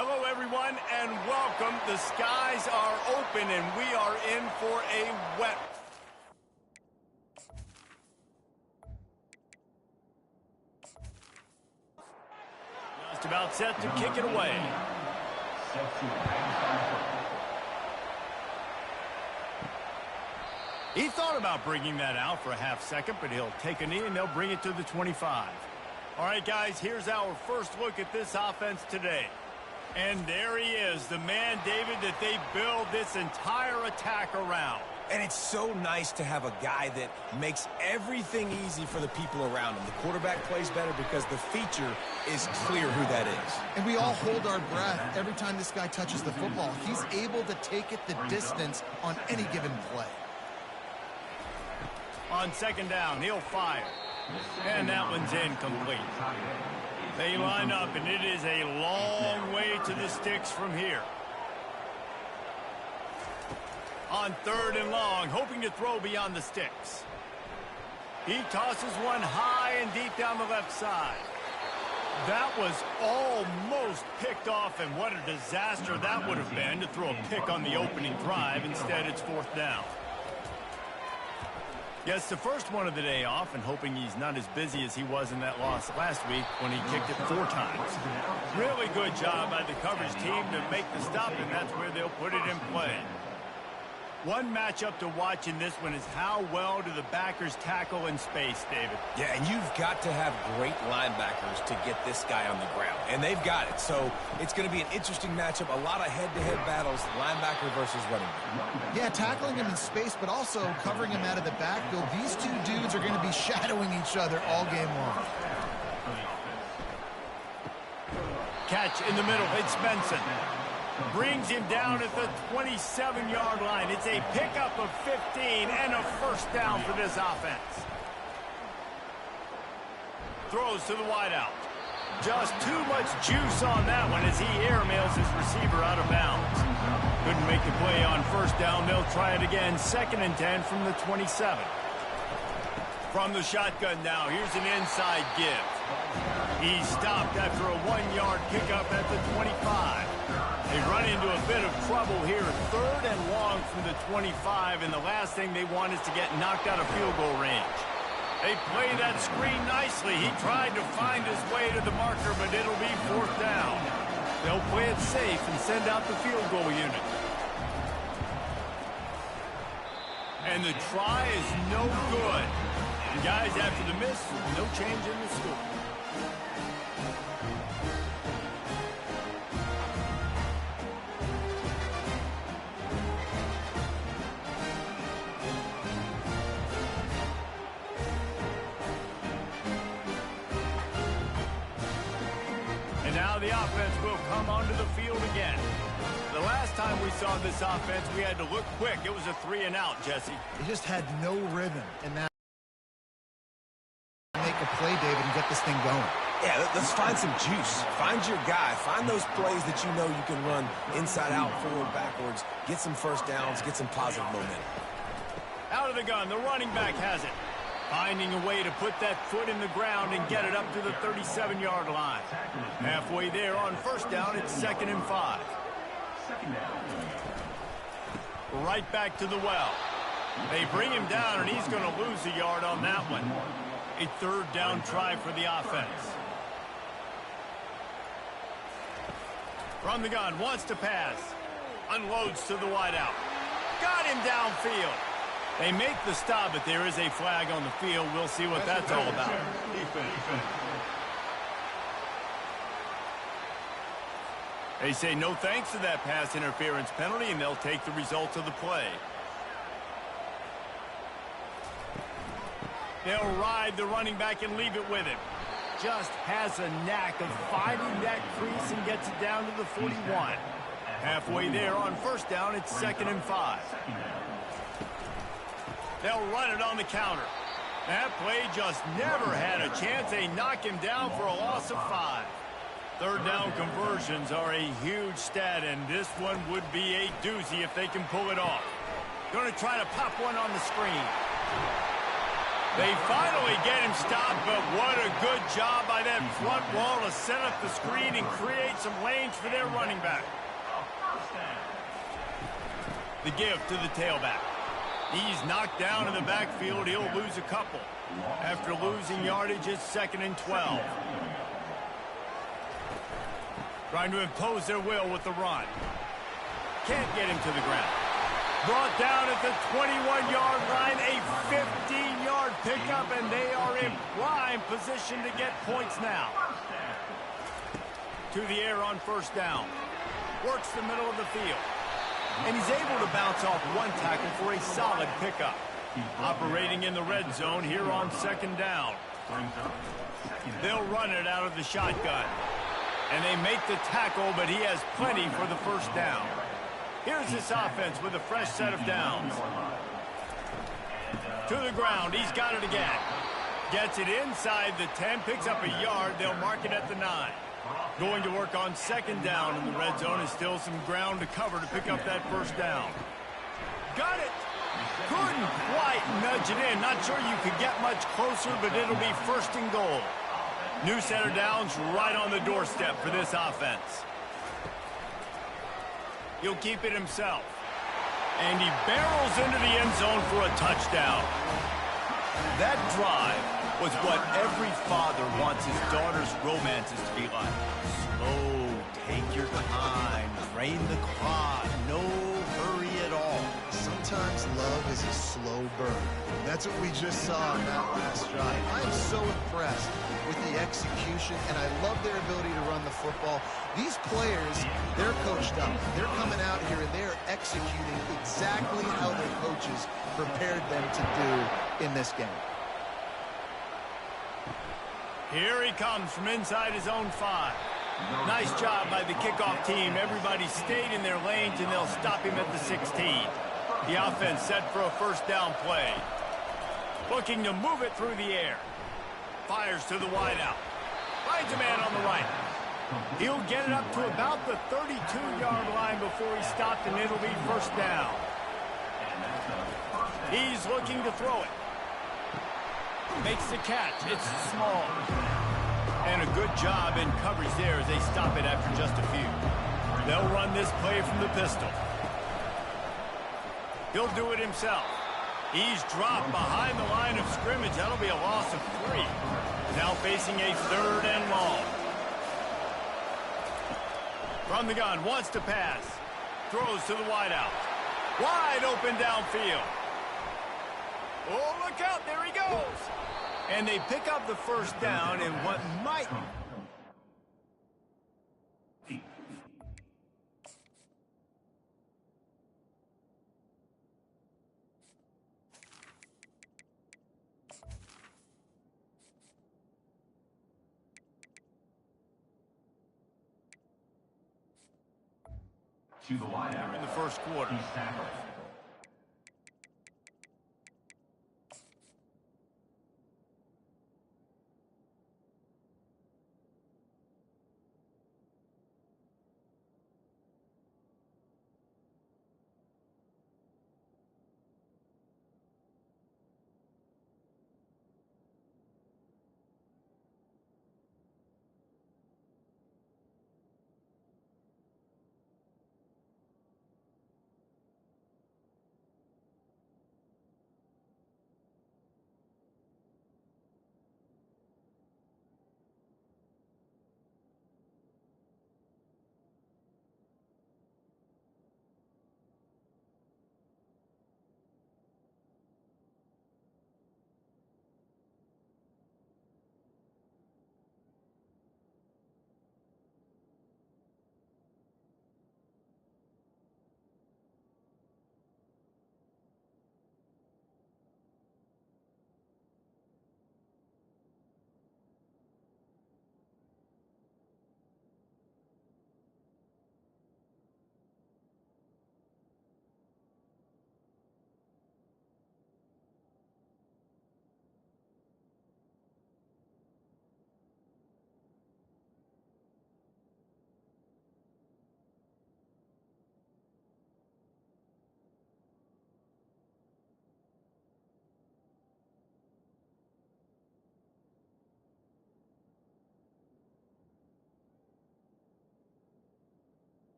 Hello, everyone, and welcome. The skies are open, and we are in for a wet. Just about set to kick it away. He thought about bringing that out for a half second, but he'll take a knee, and they'll bring it to the 25. All right, guys, here's our first look at this offense today. And there he is, the man, David, that they build this entire attack around. And it's so nice to have a guy that makes everything easy for the people around him. The quarterback plays better because the feature is clear who that is. And we all hold our breath every time this guy touches the football. He's able to take it the distance on any given play. On second down, he'll fire. And that one's incomplete. They line up, and it is a long way to the sticks from here. On third and long, hoping to throw beyond the sticks. He tosses one high and deep down the left side. That was almost picked off, and what a disaster that would have been to throw a pick on the opening drive. Instead, it's fourth down. Gets the first one of the day off, and hoping he's not as busy as he was in that loss last week when he kicked it 4 times. Really good job by the coverage team to make the stop, and that's where they'll put it in play. One matchup to watch in this one is how well do the backers tackle in space, David. Yeah, and you've got to have great linebackers to get this guy on the ground. And they've got it. So it's going to be an interesting matchup. A lot of head-to-head battles, linebacker versus running back. Yeah, tackling him in space, but also covering him out of the backfield. These two dudes are going to be shadowing each other all game long. Catch in the middle. It's Benson. Brings him down at the 27-yard line. It's a pickup of 15 and a first down for this offense. Throws to the wideout. Just too much juice on that one as he airmails his receiver out of bounds. Couldn't make the play on first down. They'll try it again. 2nd and 10 from the 27. From the shotgun now, here's an inside give. He stopped after a 1-yard pickup at the 25. They run into a bit of trouble here. 3rd and long from the 25, and the last thing they want is to get knocked out of field goal range. They play that screen nicely. He tried to find his way to the marker, but it'll be 4th down. They'll play it safe and send out the field goal unit. And the try is no good. And guys, after the miss, no change in the score. The offense will come onto the field again. The last time we saw this offense, we had to look quick. It was a 3-and-out, Jesse. They just had no rhythm in that. Make a play, David, and get this thing going. Yeah, let's find some juice. Find your guy. Find those plays that you know you can run inside out, forward, backwards. Get some first downs. Get some positive momentum. Out of the gun, the running back has it. Finding a way to put that foot in the ground and get it up to the 37-yard line. Halfway there on first down, it's 2nd and 5. Right back to the well. They bring him down, and he's going to lose a yard on that one. A 3rd down try for the offense. From the gun, wants to pass. Unloads to the wideout. Got him downfield. They make the stop, but there is a flag on the field. We'll see what that's all about. They say no thanks to that pass interference penalty, and they'll take the results of the play. They'll ride the running back and leave it with him. Just has a knack of finding that crease and gets it down to the 41. Halfway there on first down, it's 2nd and 5. They'll run it on the counter. That play just never had a chance. They knock him down for a loss of 5. 3rd down conversions are a huge stat, and this one would be a doozy if they can pull it off. Going to try to pop one on the screen. They finally get him stopped, but what a good job by that front wall to set up the screen and create some lanes for their running back. The give to the tailback. He's knocked down in the backfield. He'll lose a couple. After losing yardage, it's 2nd and 12. Trying to impose their will with the run. Can't get him to the ground. Brought down at the 21-yard line, a 15-yard pickup, and they are in prime position to get points now. To the air on 1st down. Works the middle of the field. And he's able to bounce off one tackle for a solid pickup. Operating in the red zone here on 2nd down. They'll run it out of the shotgun. And they make the tackle, but he has plenty for the 1st down. Here's this offense with a fresh set of downs. To the ground, he's got it again. Gets it inside the 10, picks up a yard. They'll mark it at the 9. Going to work on 2nd down in the red zone. Is still some ground to cover to pick up that 1st down. Got it. Couldn't quite nudge it in. Not sure you could get much closer, but it'll be 1st and goal. New set of downs right on the doorstep for this offense. He'll keep it himself. And he barrels into the end zone for a touchdown. That drive was what every father wants his daughter's romances to be like. Slow, take your time, drain the clock, no hurry at all. Sometimes love is a slow burn. That's what we just saw in that last drive. I am so impressed with the execution, and I love their ability to run the football. These players, they're coached up. They're coming out here, and they're executing exactly how their coaches prepared them to do in this game. Here he comes from inside his own 5. Nice job by the kickoff team. Everybody stayed in their lanes, and they'll stop him at the 16. The offense set for a 1st down play. Looking to move it through the air. Fires to the wideout. Finds a man on the right. He'll get it up to about the 32-yard line before he stopped, and it'll be 1st down. He's looking to throw it. Makes the catch. It's small. And a good job in coverage there as they stop it after just a few. They'll run this play from the pistol. He'll do it himself. He's dropped behind the line of scrimmage. That'll be a loss of 3. Now facing a 3rd and long. From the gun, wants to pass. Throws to the wideout. Wide open downfield. Oh, look out, there he goes. And they pick up the 1st down in what might... To the wideout in the 1st quarter. He's tackled.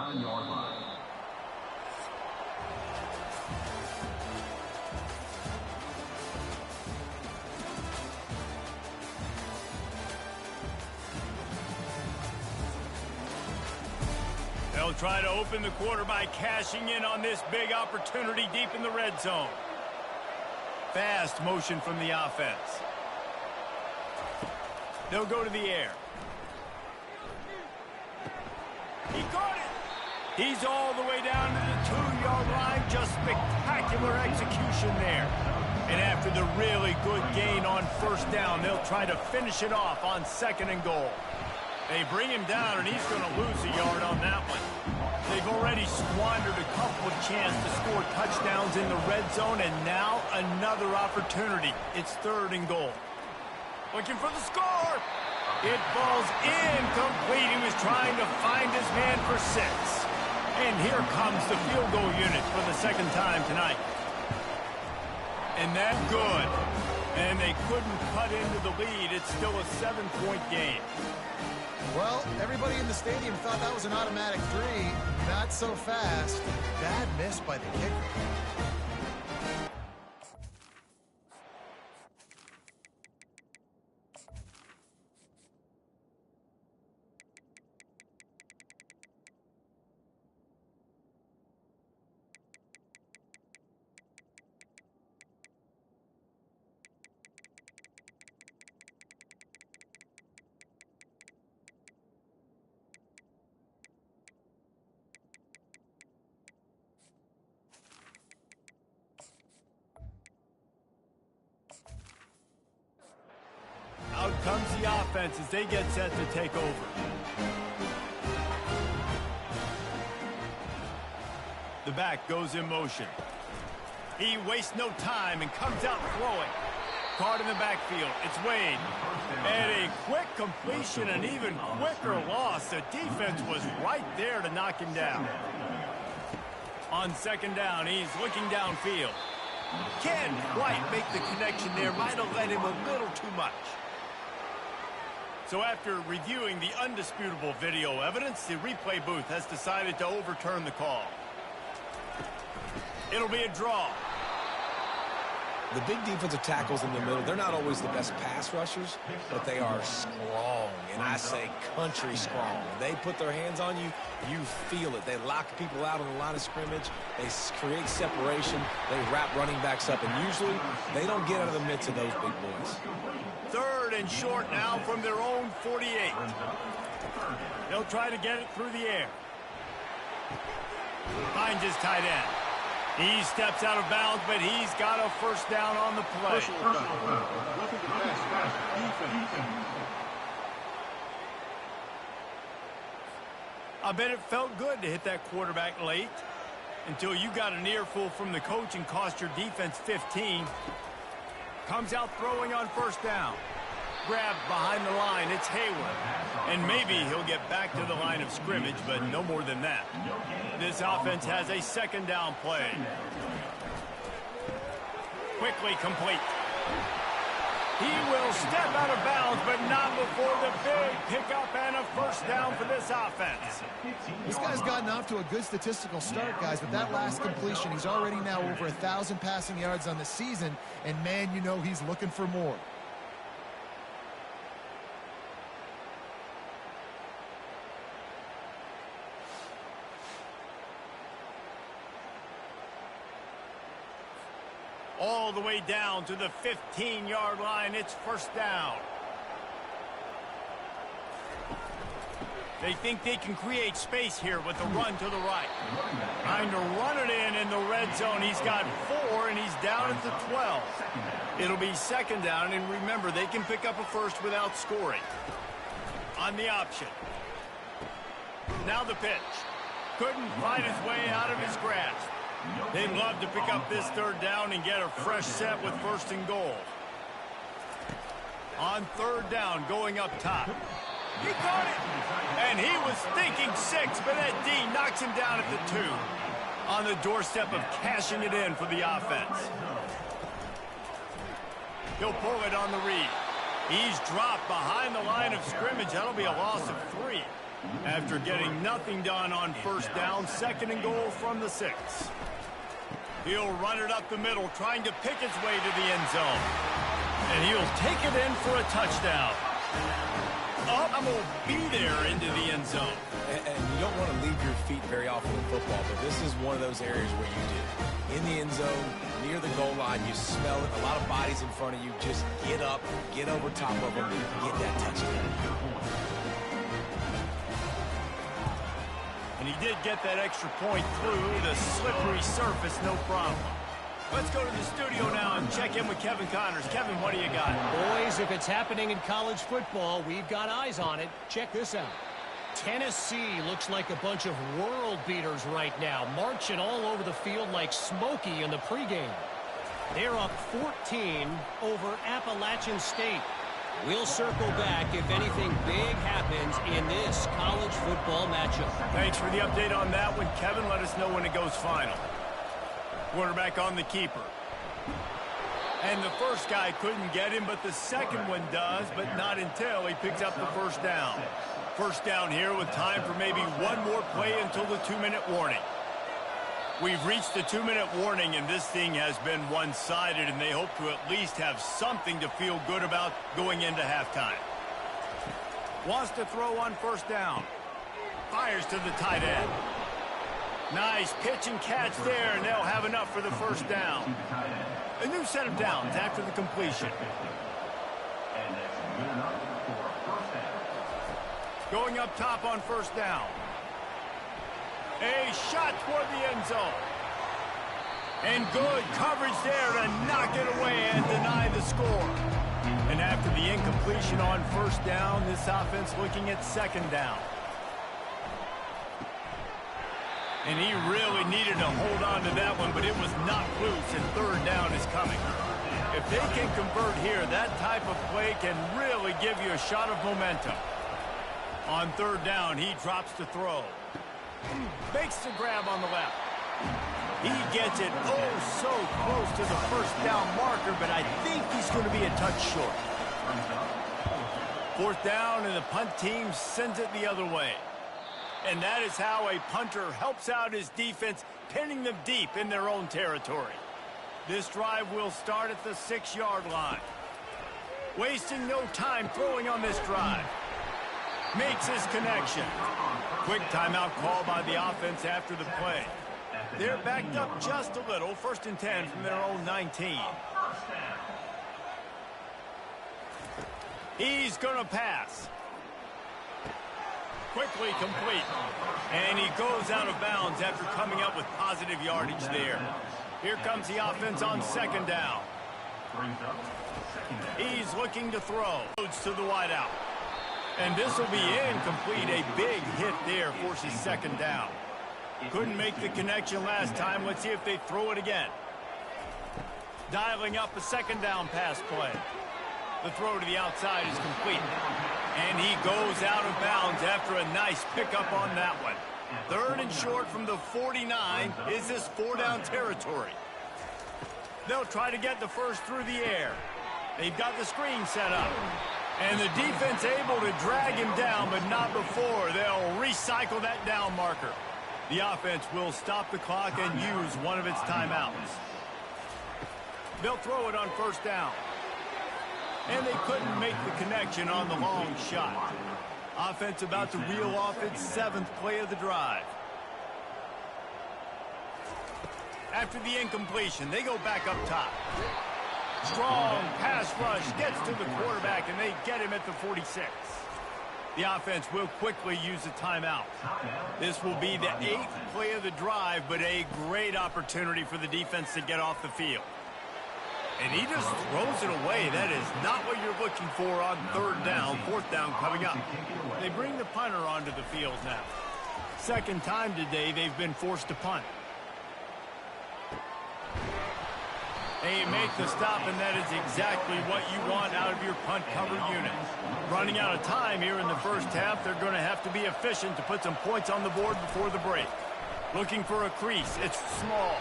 9-yard line. They'll try to open the quarter by cashing in on this big opportunity deep in the red zone. Fast motion from the offense. They'll go to the air. He caught it. He's all the way down to the 2-yard line. Just spectacular execution there. And after the really good gain on first down, they'll try to finish it off on 2nd and goal. They bring him down, and he's going to lose a yard on that one. They've already squandered a couple of chances to score touchdowns in the red zone, and now another opportunity. It's 3rd and goal. Looking for the score. It falls incomplete. He was trying to find his man for 6. And here comes the field goal unit for the 2nd time tonight. And that's good. And they couldn't cut into the lead. It's still a 7-point game. Well, everybody in the stadium thought that was an automatic 3. Not so fast. Bad miss by the kicker. Out comes the offense as they get set to take over. The back goes in motion. He wastes no time and comes out throwing. Caught in the backfield. It's Wade. And a quick completion, an even quicker loss. The defense was right there to knock him down. On 2nd down, he's looking downfield. Can't quite make the connection there. Might have led him a little too much. So after reviewing the undisputable video evidence, the replay booth has decided to overturn the call. It'll be a draw. The big defensive tackles in the middle, they're not always the best pass rushers, but they are strong, and I say country strong. When they put their hands on you, you feel it. They lock people out on the line of scrimmage. They create separation. They wrap running backs up, and usually they don't get out of the midst of those big boys. 3rd and short now from their own 48. They'll try to get it through the air. Finds his tight end. He steps out of bounds, but he's got a 1st down on the play. I bet it felt good to hit that quarterback late until you got an earful from the coach and cost your defense 15. Comes out throwing on 1st down. Grabbed behind the line. It's Hayward. And maybe he'll get back to the line of scrimmage, but no more than that. This offense has a 2nd down play. Quickly complete. He will step out of bounds, but not before the big pickup and a 1st down for this offense. This guy's gotten off to a good statistical start, guys, but that last completion, he's already now over 1,000 passing yards on the season, and man, you know he's looking for more. All the way down to the 15-yard line. It's 1st down. They think they can create space here with the run to the right. Trying to run it in the red zone. He's got 4, and he's down at the 12. It'll be 2nd down, and remember, they can pick up a 1st without scoring. On the option. Now the pitch. Couldn't find his way out of his grasp. They'd love to pick up this 3rd down and get a fresh set with 1st and goal. On 3rd down, going up top. He caught it, and he was thinking 6, but that D knocks him down at the 2. On the doorstep of cashing it in for the offense. He'll pull it on the read. He's dropped behind the line of scrimmage. That'll be a loss of 3. After getting nothing done on first down, 2nd and goal from the 6. He'll run it up the middle, trying to pick its way to the end zone. And he'll take it in for a touchdown. Up, I'm going to be there into the end zone. And you don't want to leave your feet very often in football, but this is one of those areas where you do. In the end zone, near the goal line, you smell it. A lot of bodies in front of you. Just get up, get over top of them, get that touchdown. And he did get that extra point through the slippery surface, no problem. Let's go to the studio now and check in with Kevin Connors. Kevin, what do you got? Boys, if it's happening in college football, we've got eyes on it. Check this out. Tennessee looks like a bunch of world beaters right now, marching all over the field like Smokey in the pregame. They're up 14 over Appalachian State. We'll circle back if anything big happens in this college football matchup. Thanks for the update on that one, Kevin. Let us know when it goes final. Quarterback on the keeper. And the first guy couldn't get him, but the second one does, but not until he picks up the first down. First down here with time for maybe one more play until the 2-minute warning. We've reached the 2-minute warning, and this thing has been one-sided, and they hope to at least have something to feel good about going into halftime. Wants to throw on first down. Fires to the tight end. Nice pitch and catch there, and they'll have enough for the first down. A new set of downs after the completion. And that's good enough for a first down. Going up top on first down. A shot toward the end zone. And good coverage there to knock it away and deny the score. And after the incompletion on first down, this offense looking at 2nd down. And he really needed to hold on to that one, but it was not loose, and 3rd down is coming. If they can convert here, that type of play can really give you a shot of momentum. On 3rd down, he drops to throw. Makes the grab on the left. He gets it oh so close to the first down marker, but I think he's going to be a touch short. 4th down, and the punt team sends it the other way. And that is how a punter helps out his defense, pinning them deep in their own territory. This drive will start at the 6-yard line. Wasting no time throwing on this drive. Makes his connection. Quick timeout call by the offense after the play. They're backed up just a little. 1st and 10 from their own 19. He's going to pass. Quickly complete. And he goes out of bounds after coming up with positive yardage there. Here comes the offense on 2nd down. He's looking to throw. Goes to the wideout. And this will be incomplete. A big hit there forces 2nd down. Couldn't make the connection last time. Let's see if they throw it again. Dialing up a 2nd down pass play. The throw to the outside is complete. And he goes out of bounds after a nice pickup on that one. 3rd and short from the 49. Is this 4-down territory? They'll try to get the first through the air. They've got the screen set up. And the defense able to drag him down, but not before. They'll recycle that down marker. The offense will stop the clock and use one of its timeouts. They'll throw it on first down. And they couldn't make the connection on the long shot. Offense about to reel off its 7th play of the drive. After the incompletion, they go back up top. Strong pass rush gets to the quarterback, and they get him at the 46. The offense will quickly use a timeout. This will be the 8th play of the drive, but a great opportunity for the defense to get off the field. And he just throws it away. That is not what you're looking for on 3rd down. 4th down coming up. They bring the punter onto the field now. 2nd time today they've been forced to punt. They make the stop, and that is exactly what you want out of your punt cover unit. Running out of time here in the first half, they're going to have to be efficient to put some points on the board before the break. Looking for a crease. It's small.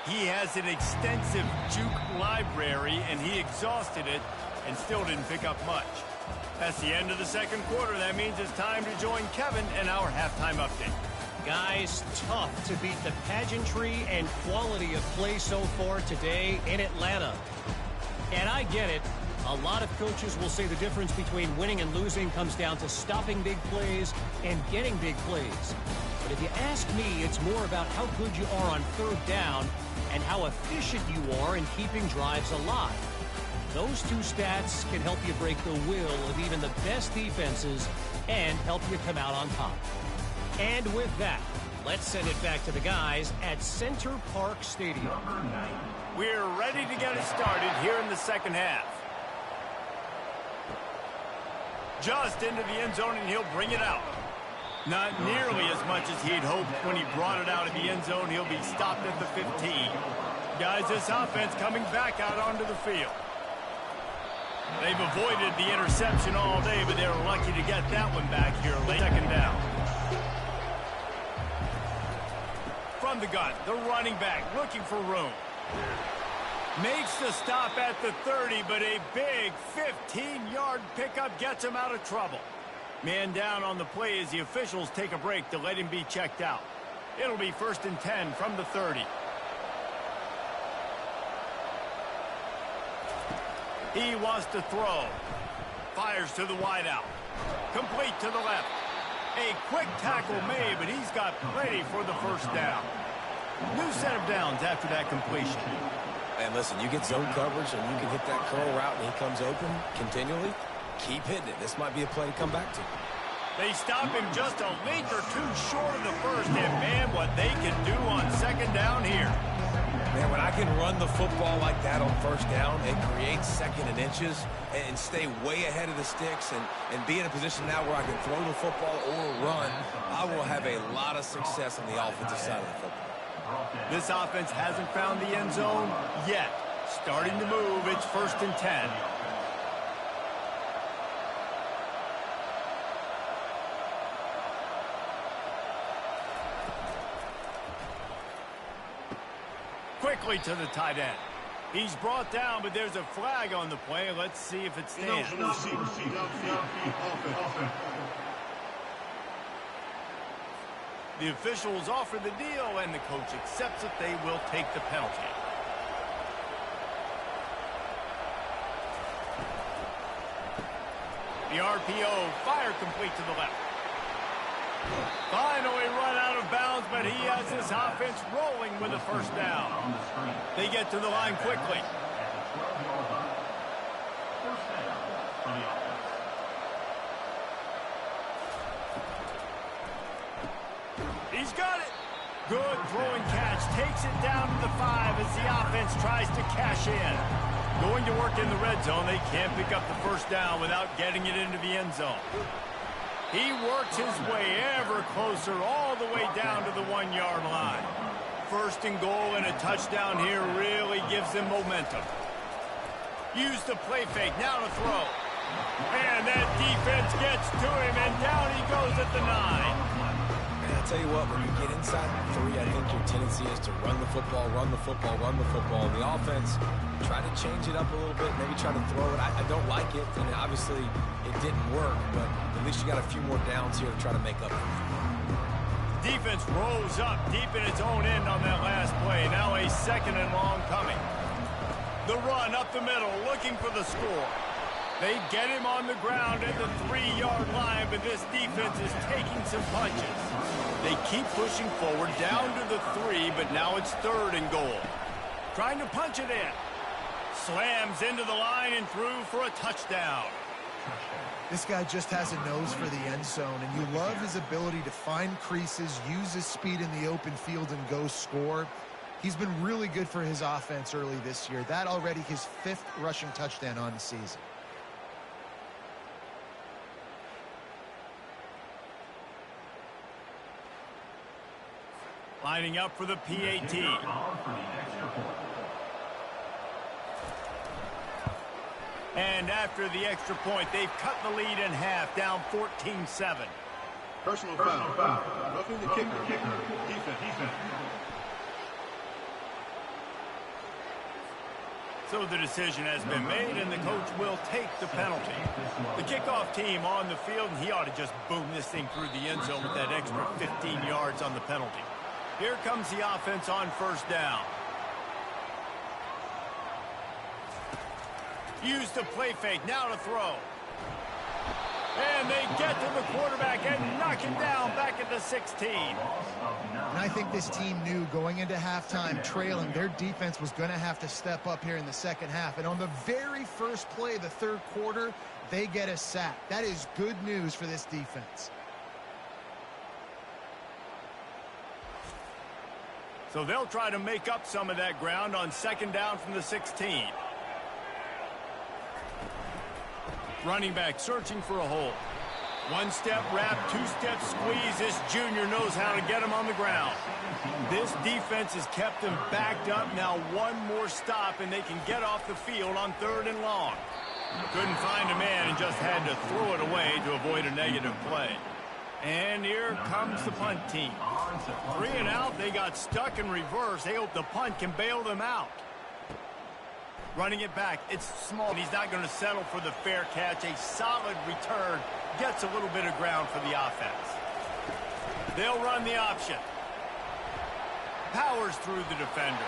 He has an extensive juke library, and he exhausted it and still didn't pick up much. That's the end of the second quarter. That means it's time to join Kevin in our halftime update. Guys, tough to beat the pageantry and quality of play so far today in Atlanta. And I get it. A lot of coaches will say the difference between winning and losing comes down to stopping big plays and getting big plays. But if you ask me, it's more about how good you are on third down and how efficient you are in keeping drives alive. Those two stats can help you break the will of even the best defenses and help you come out on top. And with that, let's send it back to the guys at Center Park Stadium. We're ready to get it started here in the second half. Just into the end zone, and he'll bring it out. Not nearly as much as he'd hoped when he brought it out of the end zone. He'll be stopped at the 15. Guys, this offense coming back out onto the field. They've avoided the interception all day, but they were lucky to get that one back here late. Second down. From the gun, the running back looking for room. Makes the stop at the 30, but a big 15-yard pickup gets him out of trouble. Man down on the play as the officials take a break to let him be checked out. It'll be 1st and 10 from the 30. He wants to throw. Fires to the wideout. Complete to the left. A quick tackle made, but he's got plenty for the first down. New set of downs after that completion. And listen, you get zone coverage and you can hit that curl route and he comes open continually. Keep hitting it. This might be a play to come back to. They stop him just a length or two short of the first, and man, what they can do on second down here. Man, when I can run the football like that on first down, it creates second and inches and stay way ahead of the sticks and be in a position now where I can throw the football or run, I will have a lot of success on the offensive side of the football. This offense hasn't found the end zone yet. Starting to move, it's 1st and 10. Quickly to the tight end. He's brought down, but there's a flag on the play. Let's see if it stands. The officials offer the deal, and the coach accepts it. They will take the penalty. The RPO, fire complete to the left. Finally run out of bounds, but he has his offense rolling with a first down. They get to the line quickly. He's got it. Good throwing catch. Takes it down to the 5 as the offense tries to cash in. Going to work in the red zone. They can't pick up the first down without getting it into the end zone. He works his way ever closer all the way down to the 1-yard line. 1st and goal and a touchdown here really gives them momentum. Use the play fake. Now to throw. And that defense gets to him, and down he goes at the 9. I'll tell you what, when you get inside the 3, I think your tendency is to run the football, run the football, run the football. The offense, try to change it up a little bit, maybe try to throw it. I don't like it, and obviously it didn't work, but at least you got a few more downs here to try to make up for it. Defense rolls up deep in its own end on that last play. Now a 2nd and long coming. The run up the middle, looking for the score. They get him on the ground at the 3-yard line, but this defense is taking some punches. They keep pushing forward down to the 3, but now it's 3rd and goal. Trying to punch it in. Slams into the line and through for a touchdown. This guy just has a nose for the end zone, and you love his ability to find creases, use his speed in the open field, and go score. He's been really good for his offense early this year. That already his 5th rushing touchdown on the season. Lining up for the PAT. And after the extra point, they've cut the lead in half, down 14-7. Personal foul. Roughing the kicker. Defense. So the decision has been made, and the coach will take the penalty. The kickoff team on the field, and he ought to just boom this thing through the end zone with that extra 15 yards on the penalty. Here comes the offense on first down. Use the play fake, now to throw. And they get to the quarterback and knock him down back at the 16. And I think this team knew going into halftime trailing, their defense was going to have to step up here in the second half. And on the very first play of the third quarter, they get a sack. That is good news for this defense. So they'll try to make up some of that ground on second down from the 16. Running back searching for a hole. One-step wrap, two-step squeeze. This junior knows how to get him on the ground. This defense has kept them backed up. Now one more stop, and they can get off the field on third and long. Couldn't find a man and just had to throw it away to avoid a negative play. And here comes the punt team. 3 and out, they got stuck in reverse. They hope the punt can bail them out. Running it back, it's small, and he's not going to settle for the fair catch. A solid return gets a little bit of ground for the offense. They'll run the option. Powers through the defender.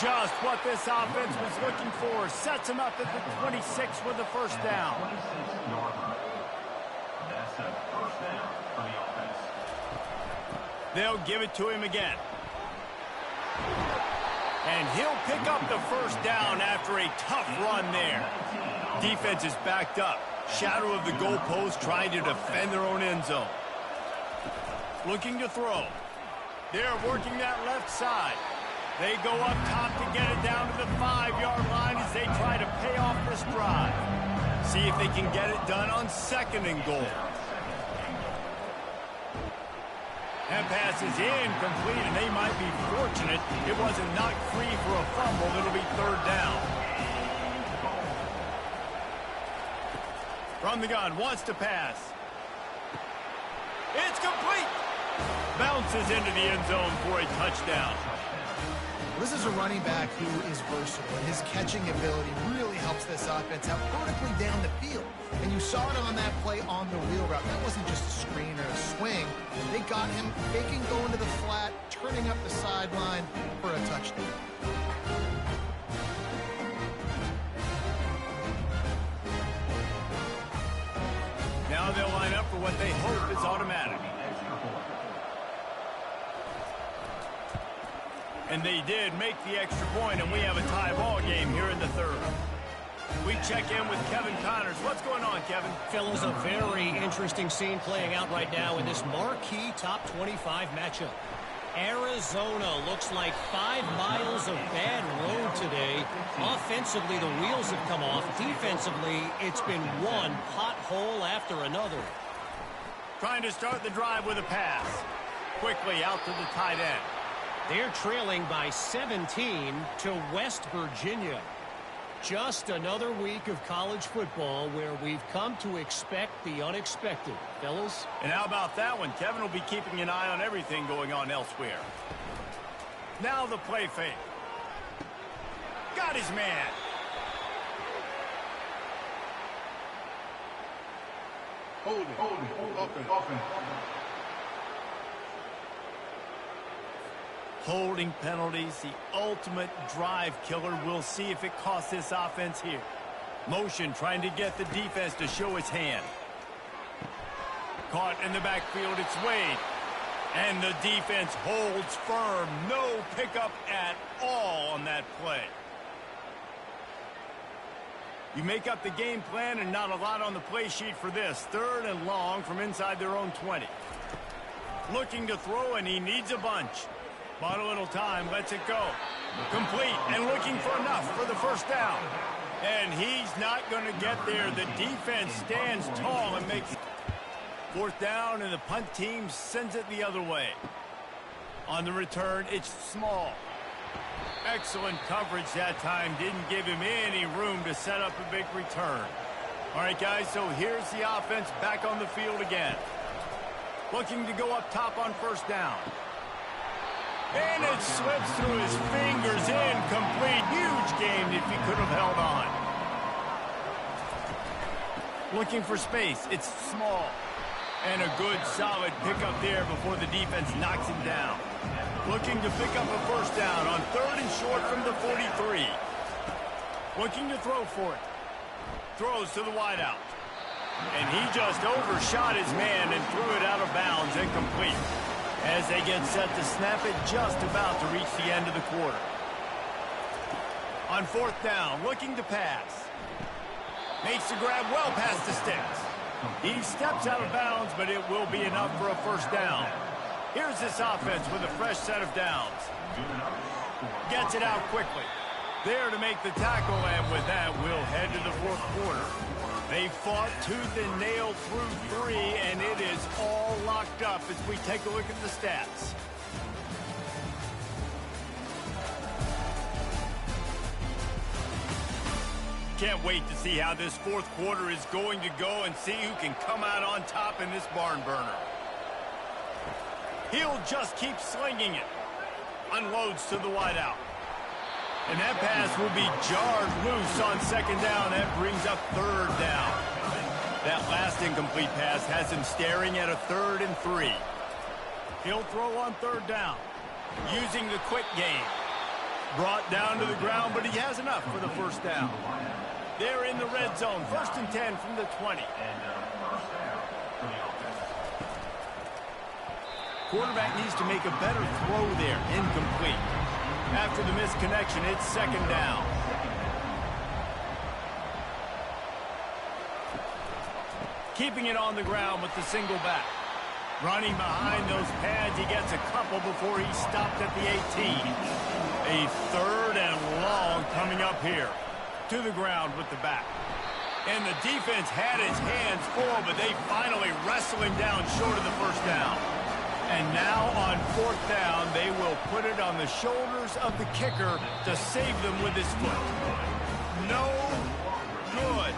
Just what this offense was looking for. Sets him up at the 26 with the first down. That's a first down for the offense. They'll give it to him again. And he'll pick up the first down after a tough run there. Defense is backed up. Shadow of the goalpost trying to defend their own end zone. Looking to throw. They're working that left side. They go up top to get it down to the 5-yard line as they try to pay off this drive. See if they can get it done on second and goal. That pass is incomplete, and they might be fortunate it wasn't knocked free for a fumble. It'll be third down. From the gun, wants to pass. It's complete. Bounces into the end zone for a touchdown. This is a running back who is versatile, and his catching ability really helps this offense out vertically down the field. And you saw it on that play on the wheel route. That wasn't just a screen or a swing. They got him faking going to the flat, turning up the sideline for a touchdown. Now they'll line up for what they hope is automatic. And they did make the extra point, and we have a tie ball game here in the third. We check in with Kevin Connors. What's going on, Kevin? Fellas, a very interesting scene playing out right now in this marquee top 25 matchup. Arizona looks like 5 miles of bad road today. Offensively, the wheels have come off. Defensively, it's been one pothole after another. Trying to start the drive with a pass. Quickly out to the tight end. They're trailing by 17 to West Virginia. Just another week of college football where we've come to expect the unexpected, fellas. And how about that one? Kevin will be keeping an eye on everything going on elsewhere. Now the play fake. Got his man. Hold it. Open. Holding penalties, the ultimate drive killer. We'll see if it costs this offense here. Motion trying to get the defense to show its hand. Caught in the backfield, it's Wade. And the defense holds firm. No pickup at all on that play. You make up the game plan and not a lot on the play sheet for this. Third and long from inside their own 20. Looking to throw, and he needs a bunch. Bought a little time, lets it go. Complete, and looking for enough for the first down. And he's not going to get there. The defense stands tall and makes it. Fourth down, and the punt team sends it the other way. On the return, it's small. Excellent coverage that time. Didn't give him any room to set up a big return. All right, guys, so here's the offense back on the field again. Looking to go up top on first down. And it slips through his fingers, incomplete. Huge gain. if he could have held on. Looking for space. It's small. And a good, solid pickup there before the defense knocks him down. Looking to pick up a first down on 3rd and short from the 43. Looking to throw for it. Throws to the wideout. And he just overshot his man and threw it out of bounds, incomplete. As they get set to snap it, just about to reach the end of the quarter. On 4th down, looking to pass. Makes the grab well past the sticks. He steps out of bounds, but it will be enough for a first down. Here's this offense with a fresh set of downs. Gets it out quickly. There to make the tackle, and with that, we'll head to the 4th quarter. They fought tooth and nail through 3, and it is all locked up as we take a look at the stats. Can't wait to see how this 4th quarter is going to go and see who can come out on top in this barn burner. He'll just keep slinging it. Unloads to the wideout. And that pass will be jarred loose on 2nd down. That brings up 3rd down. That last incomplete pass has him staring at a 3rd and 3. He'll throw on 3rd down. Using the quick game. Brought down to the ground, but he has enough for the first down. They're in the red zone. 1st and 10 from the 20. Quarterback needs to make a better throw there. Incomplete. After the misconnection, it's 2nd down. Keeping it on the ground with the single back. Running behind those pads, he gets a couple before he stopped at the 18. A 3rd and long coming up here. To the ground with the back. And the defense had its hands full, but they finally wrestle him down short of the first down. And now on 4th down, they will put it on the shoulders of the kicker to save them with his foot. No good.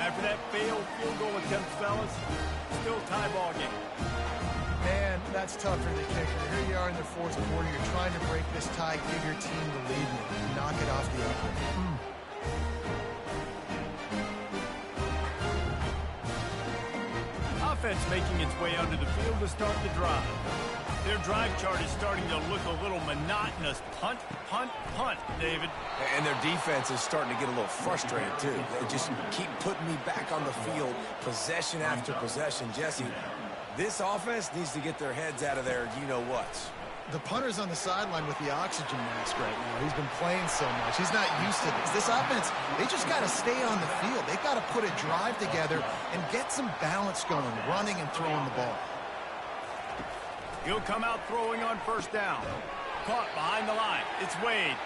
After that failed field goal attempt, fellas, still tie ball game. Man, that's tough for the kicker. Here you are in the 4th quarter. You're trying to break this tie, give your team the lead, and knock it off the oven. Offense making its way onto the field to start the drive. Their drive chart is starting to look a little monotonous. Punt, punt, punt, David. And their defense is starting to get a little frustrated, too. They just keep putting me back on the field, possession after possession. Jesse, this offense needs to get their heads out of their you-know-whats. The punter's on the sideline with the oxygen mask right now. He's been playing so much. He's not used to this. This offense, they just got to stay on the field. They've got to put a drive together and get some balance going, running and throwing the ball. He'll come out throwing on 1st down. Caught behind the line. It's Wade.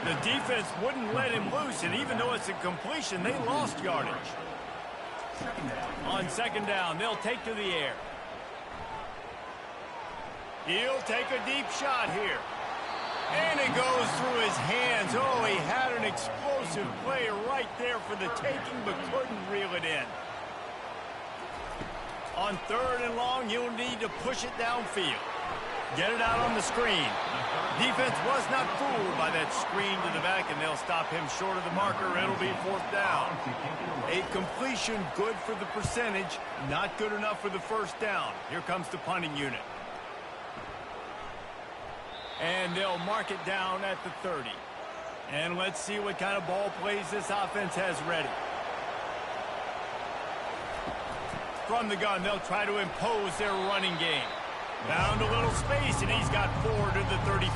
The defense wouldn't let him loose, and even though it's a completion, they lost yardage. On 2nd down, they'll take to the air. He'll take a deep shot here. And it goes through his hands. Oh, he had an explosive play right there for the taking, but couldn't reel it in. On 3rd and long, he'll need to push it downfield. Get it out on the screen. Defense was not fooled by that screen to the back, and they'll stop him short of the marker. It'll be 4th down. A completion good for the percentage, not good enough for the first down. Here comes the punting unit. And they'll mark it down at the 30. And let's see what kind of ball plays this offense has ready. From the gun, they'll try to impose their running game. Found a little space, and he's got 4 to the 35.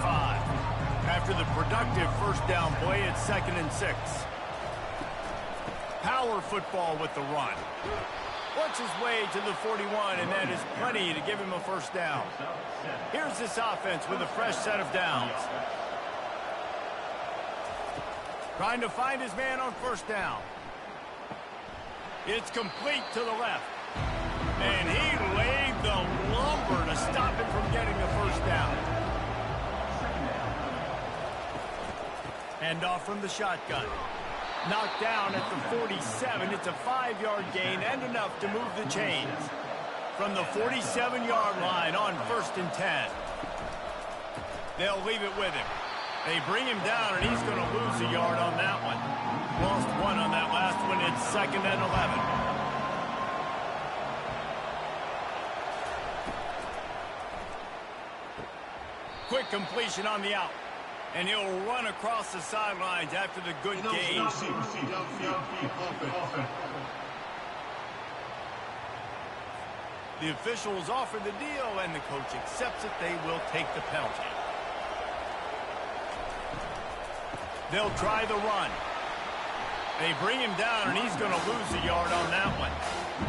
After the productive first down play, it's 2nd and 6. Power football with the run. Works his way to the 41, and that is plenty to give him a first down. Here's this offense with a fresh set of downs. Trying to find his man on 1st down. It's complete to the left. And he laid the lumber to stop him from getting the first down. Hand off from the shotgun. Knocked down at the 47. It's a 5-yard gain and enough to move the chains. From the 47-yard line on 1st and 10. They'll leave it with him. They bring him down, and he's going to lose a yard on that one. Lost one on that last one. It's 2nd and 11. Quick completion on the out. And he'll run across the sidelines after the good gain. The officials offer the deal, and the coach accepts it. They will take the penalty. They'll try the run. They bring him down, and he's going to lose a yard on that one.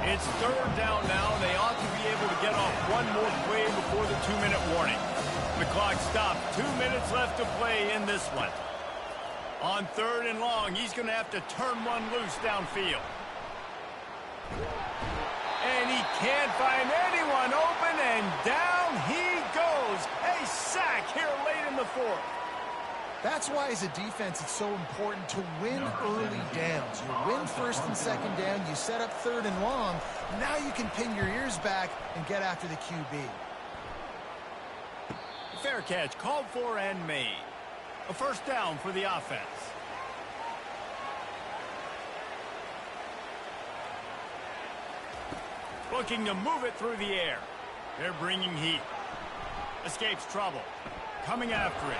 It's 3rd down now, and they ought to be able to get off one more play before the 2-minute warning. The clock stopped. 2 minutes left to play in this one. On 3rd and long, he's going to have to turn one loose downfield. And he can't find anyone open, and down he goes. A sack here late in the 4th. That's why, as a defense, it's so important to win early downs. You win 1st and 2nd down, you set up 3rd and long. Now you can pin your ears back and get after the QB. Fair catch, called for and made. A 1st down for the offense. Looking to move it through the air. They're bringing heat. Escapes trouble. Coming after it.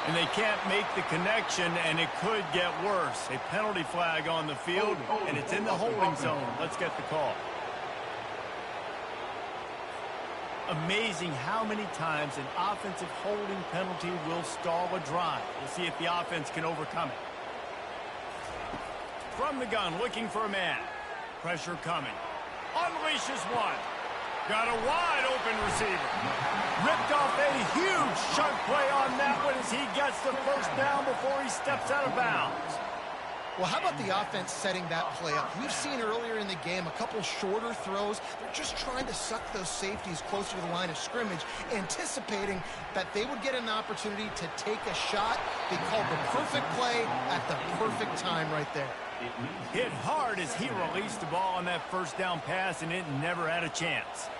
And they can't make the connection, and it could get worse. A penalty flag on the field, and it's in the holding zone. Let's get the call. Amazing how many times an offensive holding penalty will stall a drive. We'll see if the offense can overcome it. From the gun, looking for a man. Pressure coming. Unleashes one. Got a wide open receiver. Ripped off a huge chunk play on that one as he gets the 1st down before he steps out of bounds. Well, how about the offense setting that play up? We've seen earlier in the game a couple shorter throws. They're just trying to suck those safeties closer to the line of scrimmage, anticipating that they would get an opportunity to take a shot. They called the perfect play at the perfect time right there. Hit hard as he released the ball on that 1st down pass, and it never had a chance.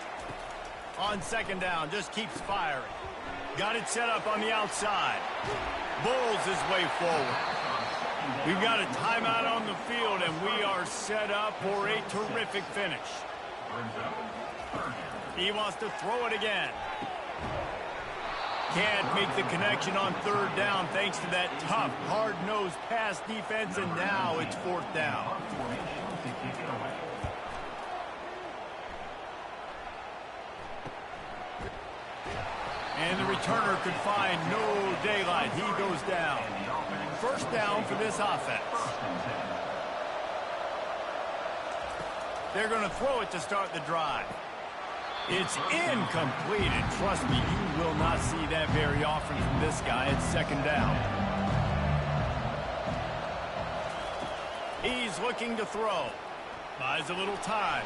On 2nd down, just keeps firing. Got it set up on the outside. Bulls his way forward. We've got a timeout on the field, and we are set up for a terrific finish. He wants to throw it again. Can't make the connection on 3rd down thanks to that tough, hard-nosed pass defense, and now it's 4th down. And the returner could find no daylight. He goes down. 1st down for this offense. They're going to throw it to start the drive. It's incomplete, and trust me, you will not see that very often from this guy. It's 2nd down. He's looking to throw. Buys a little time.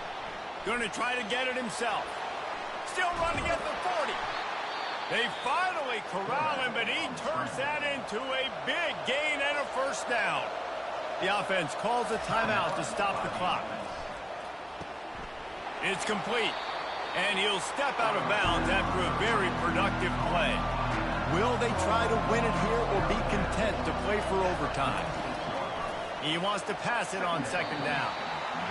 Going to try to get it himself. Still running at the 40. They finally corral him, but he turns that into a big gain and a 1st down. The offense calls a timeout to stop the clock. It's complete, and he'll step out of bounds after a very productive play. Will they try to win it here or be content to play for overtime? He wants to pass it on 2nd down.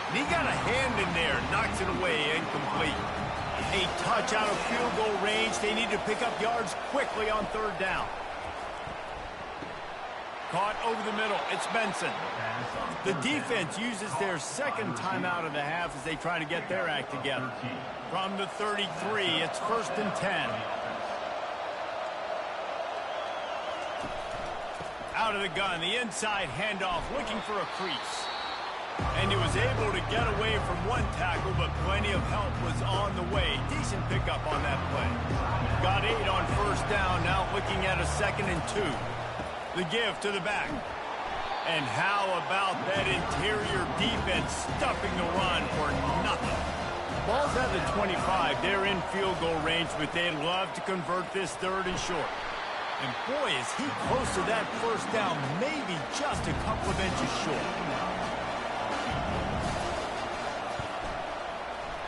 And he got a hand in there, knocks it away, incomplete. A touch out of field goal range. They need to pick up yards quickly on 3rd down. Caught over the middle. It's Benson. The defense uses their 2nd timeout of the half as they try to get their act together. From the 33, it's 1st and 10. Out of the gun, the inside handoff, looking for a crease. And he was able to get away from one tackle, but plenty of help was on the way. Decent pickup on that play. Got 8 on 1st down, now looking at a 2nd and 2. The give to the back. And how about that interior defense stuffing the run for nothing? Ball's at the 25. They're in field goal range, but they'd love to convert this 3rd and short. And boy, is he close to that 1st down, maybe just a couple of inches short.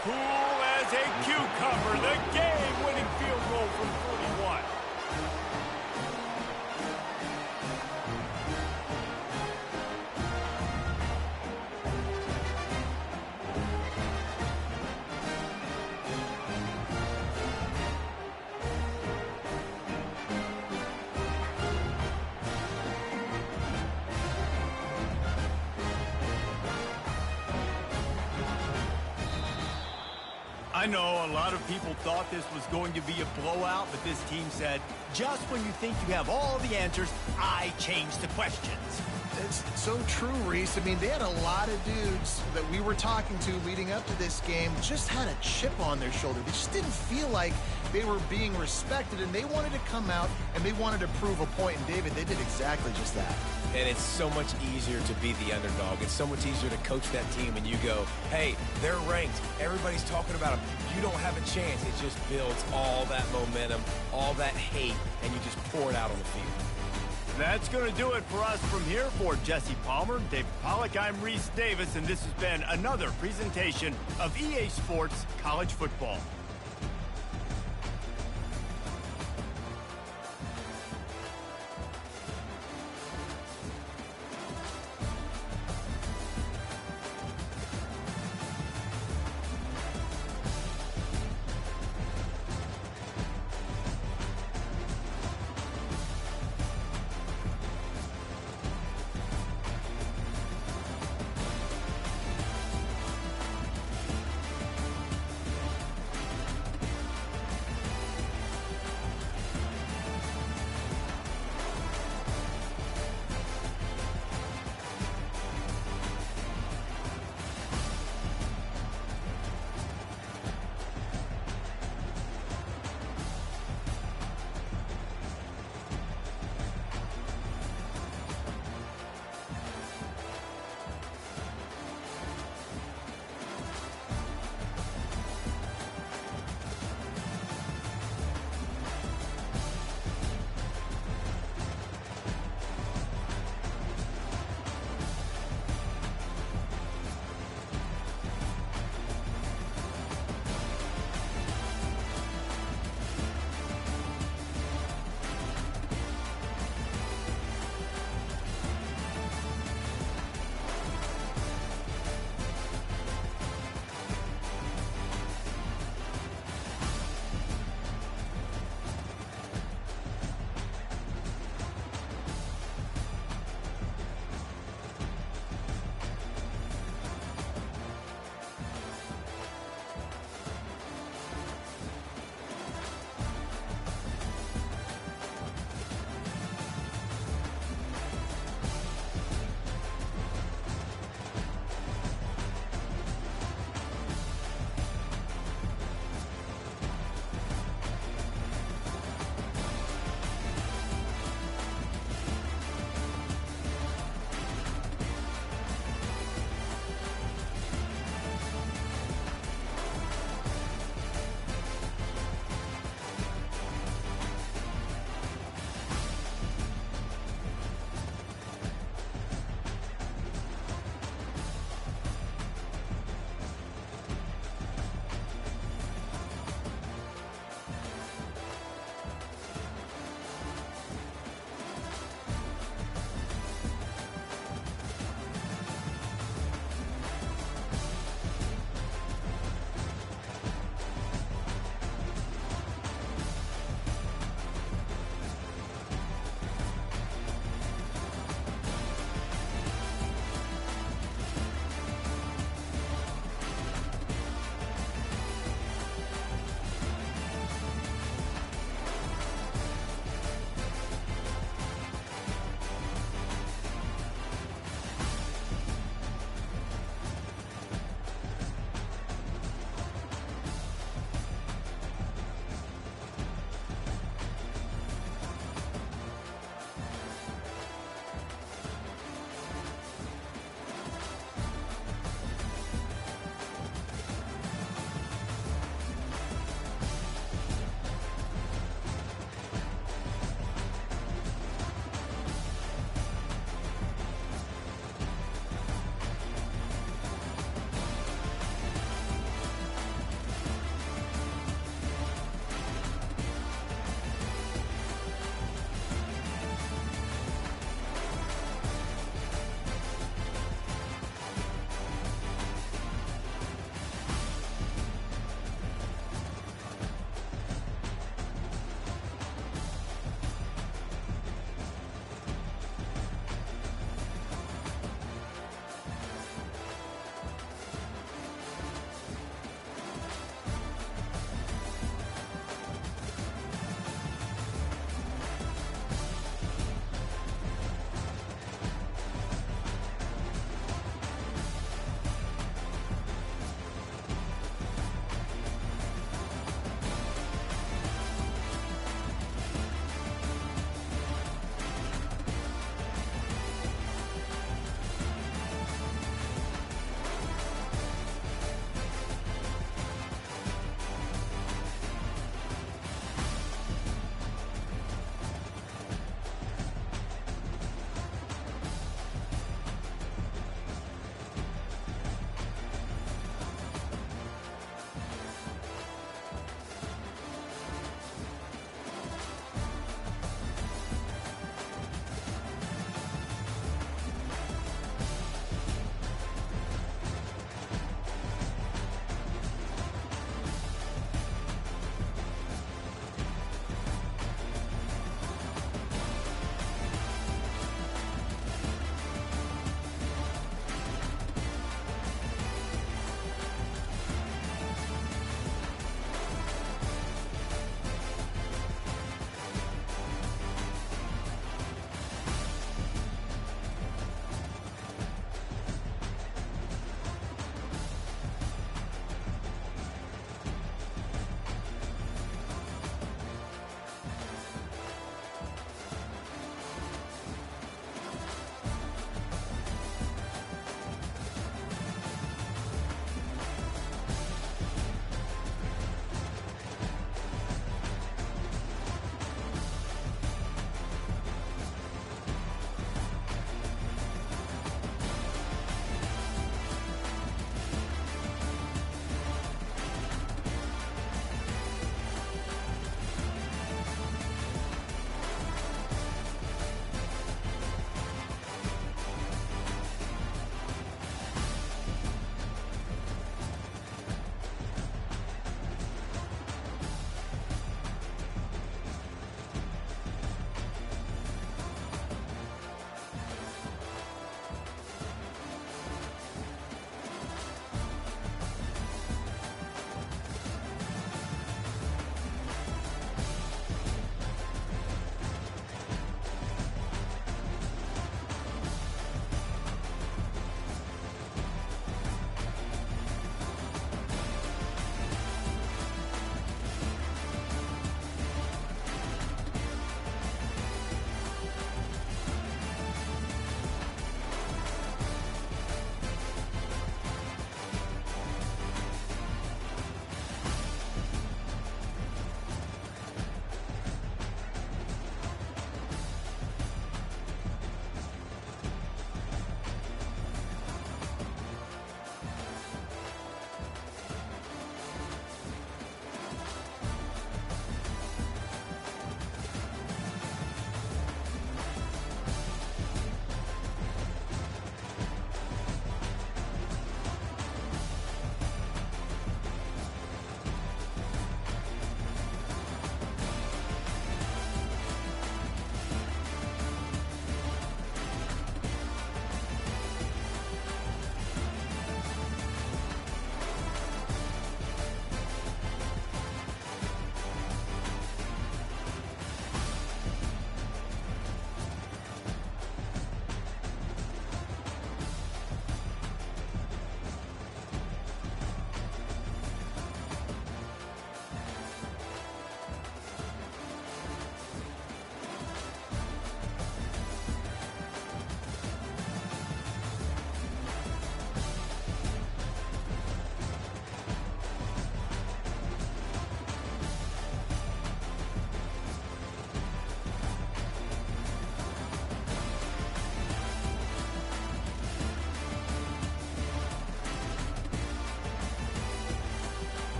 Cool as a cucumber, the game-winning field goal from 41. I know a lot of people thought this was going to be a blowout, but this team said, just when you think you have all the answers, I change the questions. It's so true, Reese. I mean, they had a lot of dudes that we were talking to leading up to this game just had a chip on their shoulder. They just didn't feel like they were being respected, and they wanted to come out and they wanted to prove a point. And, David, they did exactly just that. And it's so much easier to be the underdog. It's so much easier to coach that team and you go, hey, they're ranked. Everybody's talking about them. You don't have a chance. It just builds all that momentum, all that hate, and you just pour it out on the field. That's going to do it for us from here. For Jesse Palmer, David Pollack, I'm Reese Davis, and this has been another presentation of EA Sports College Football.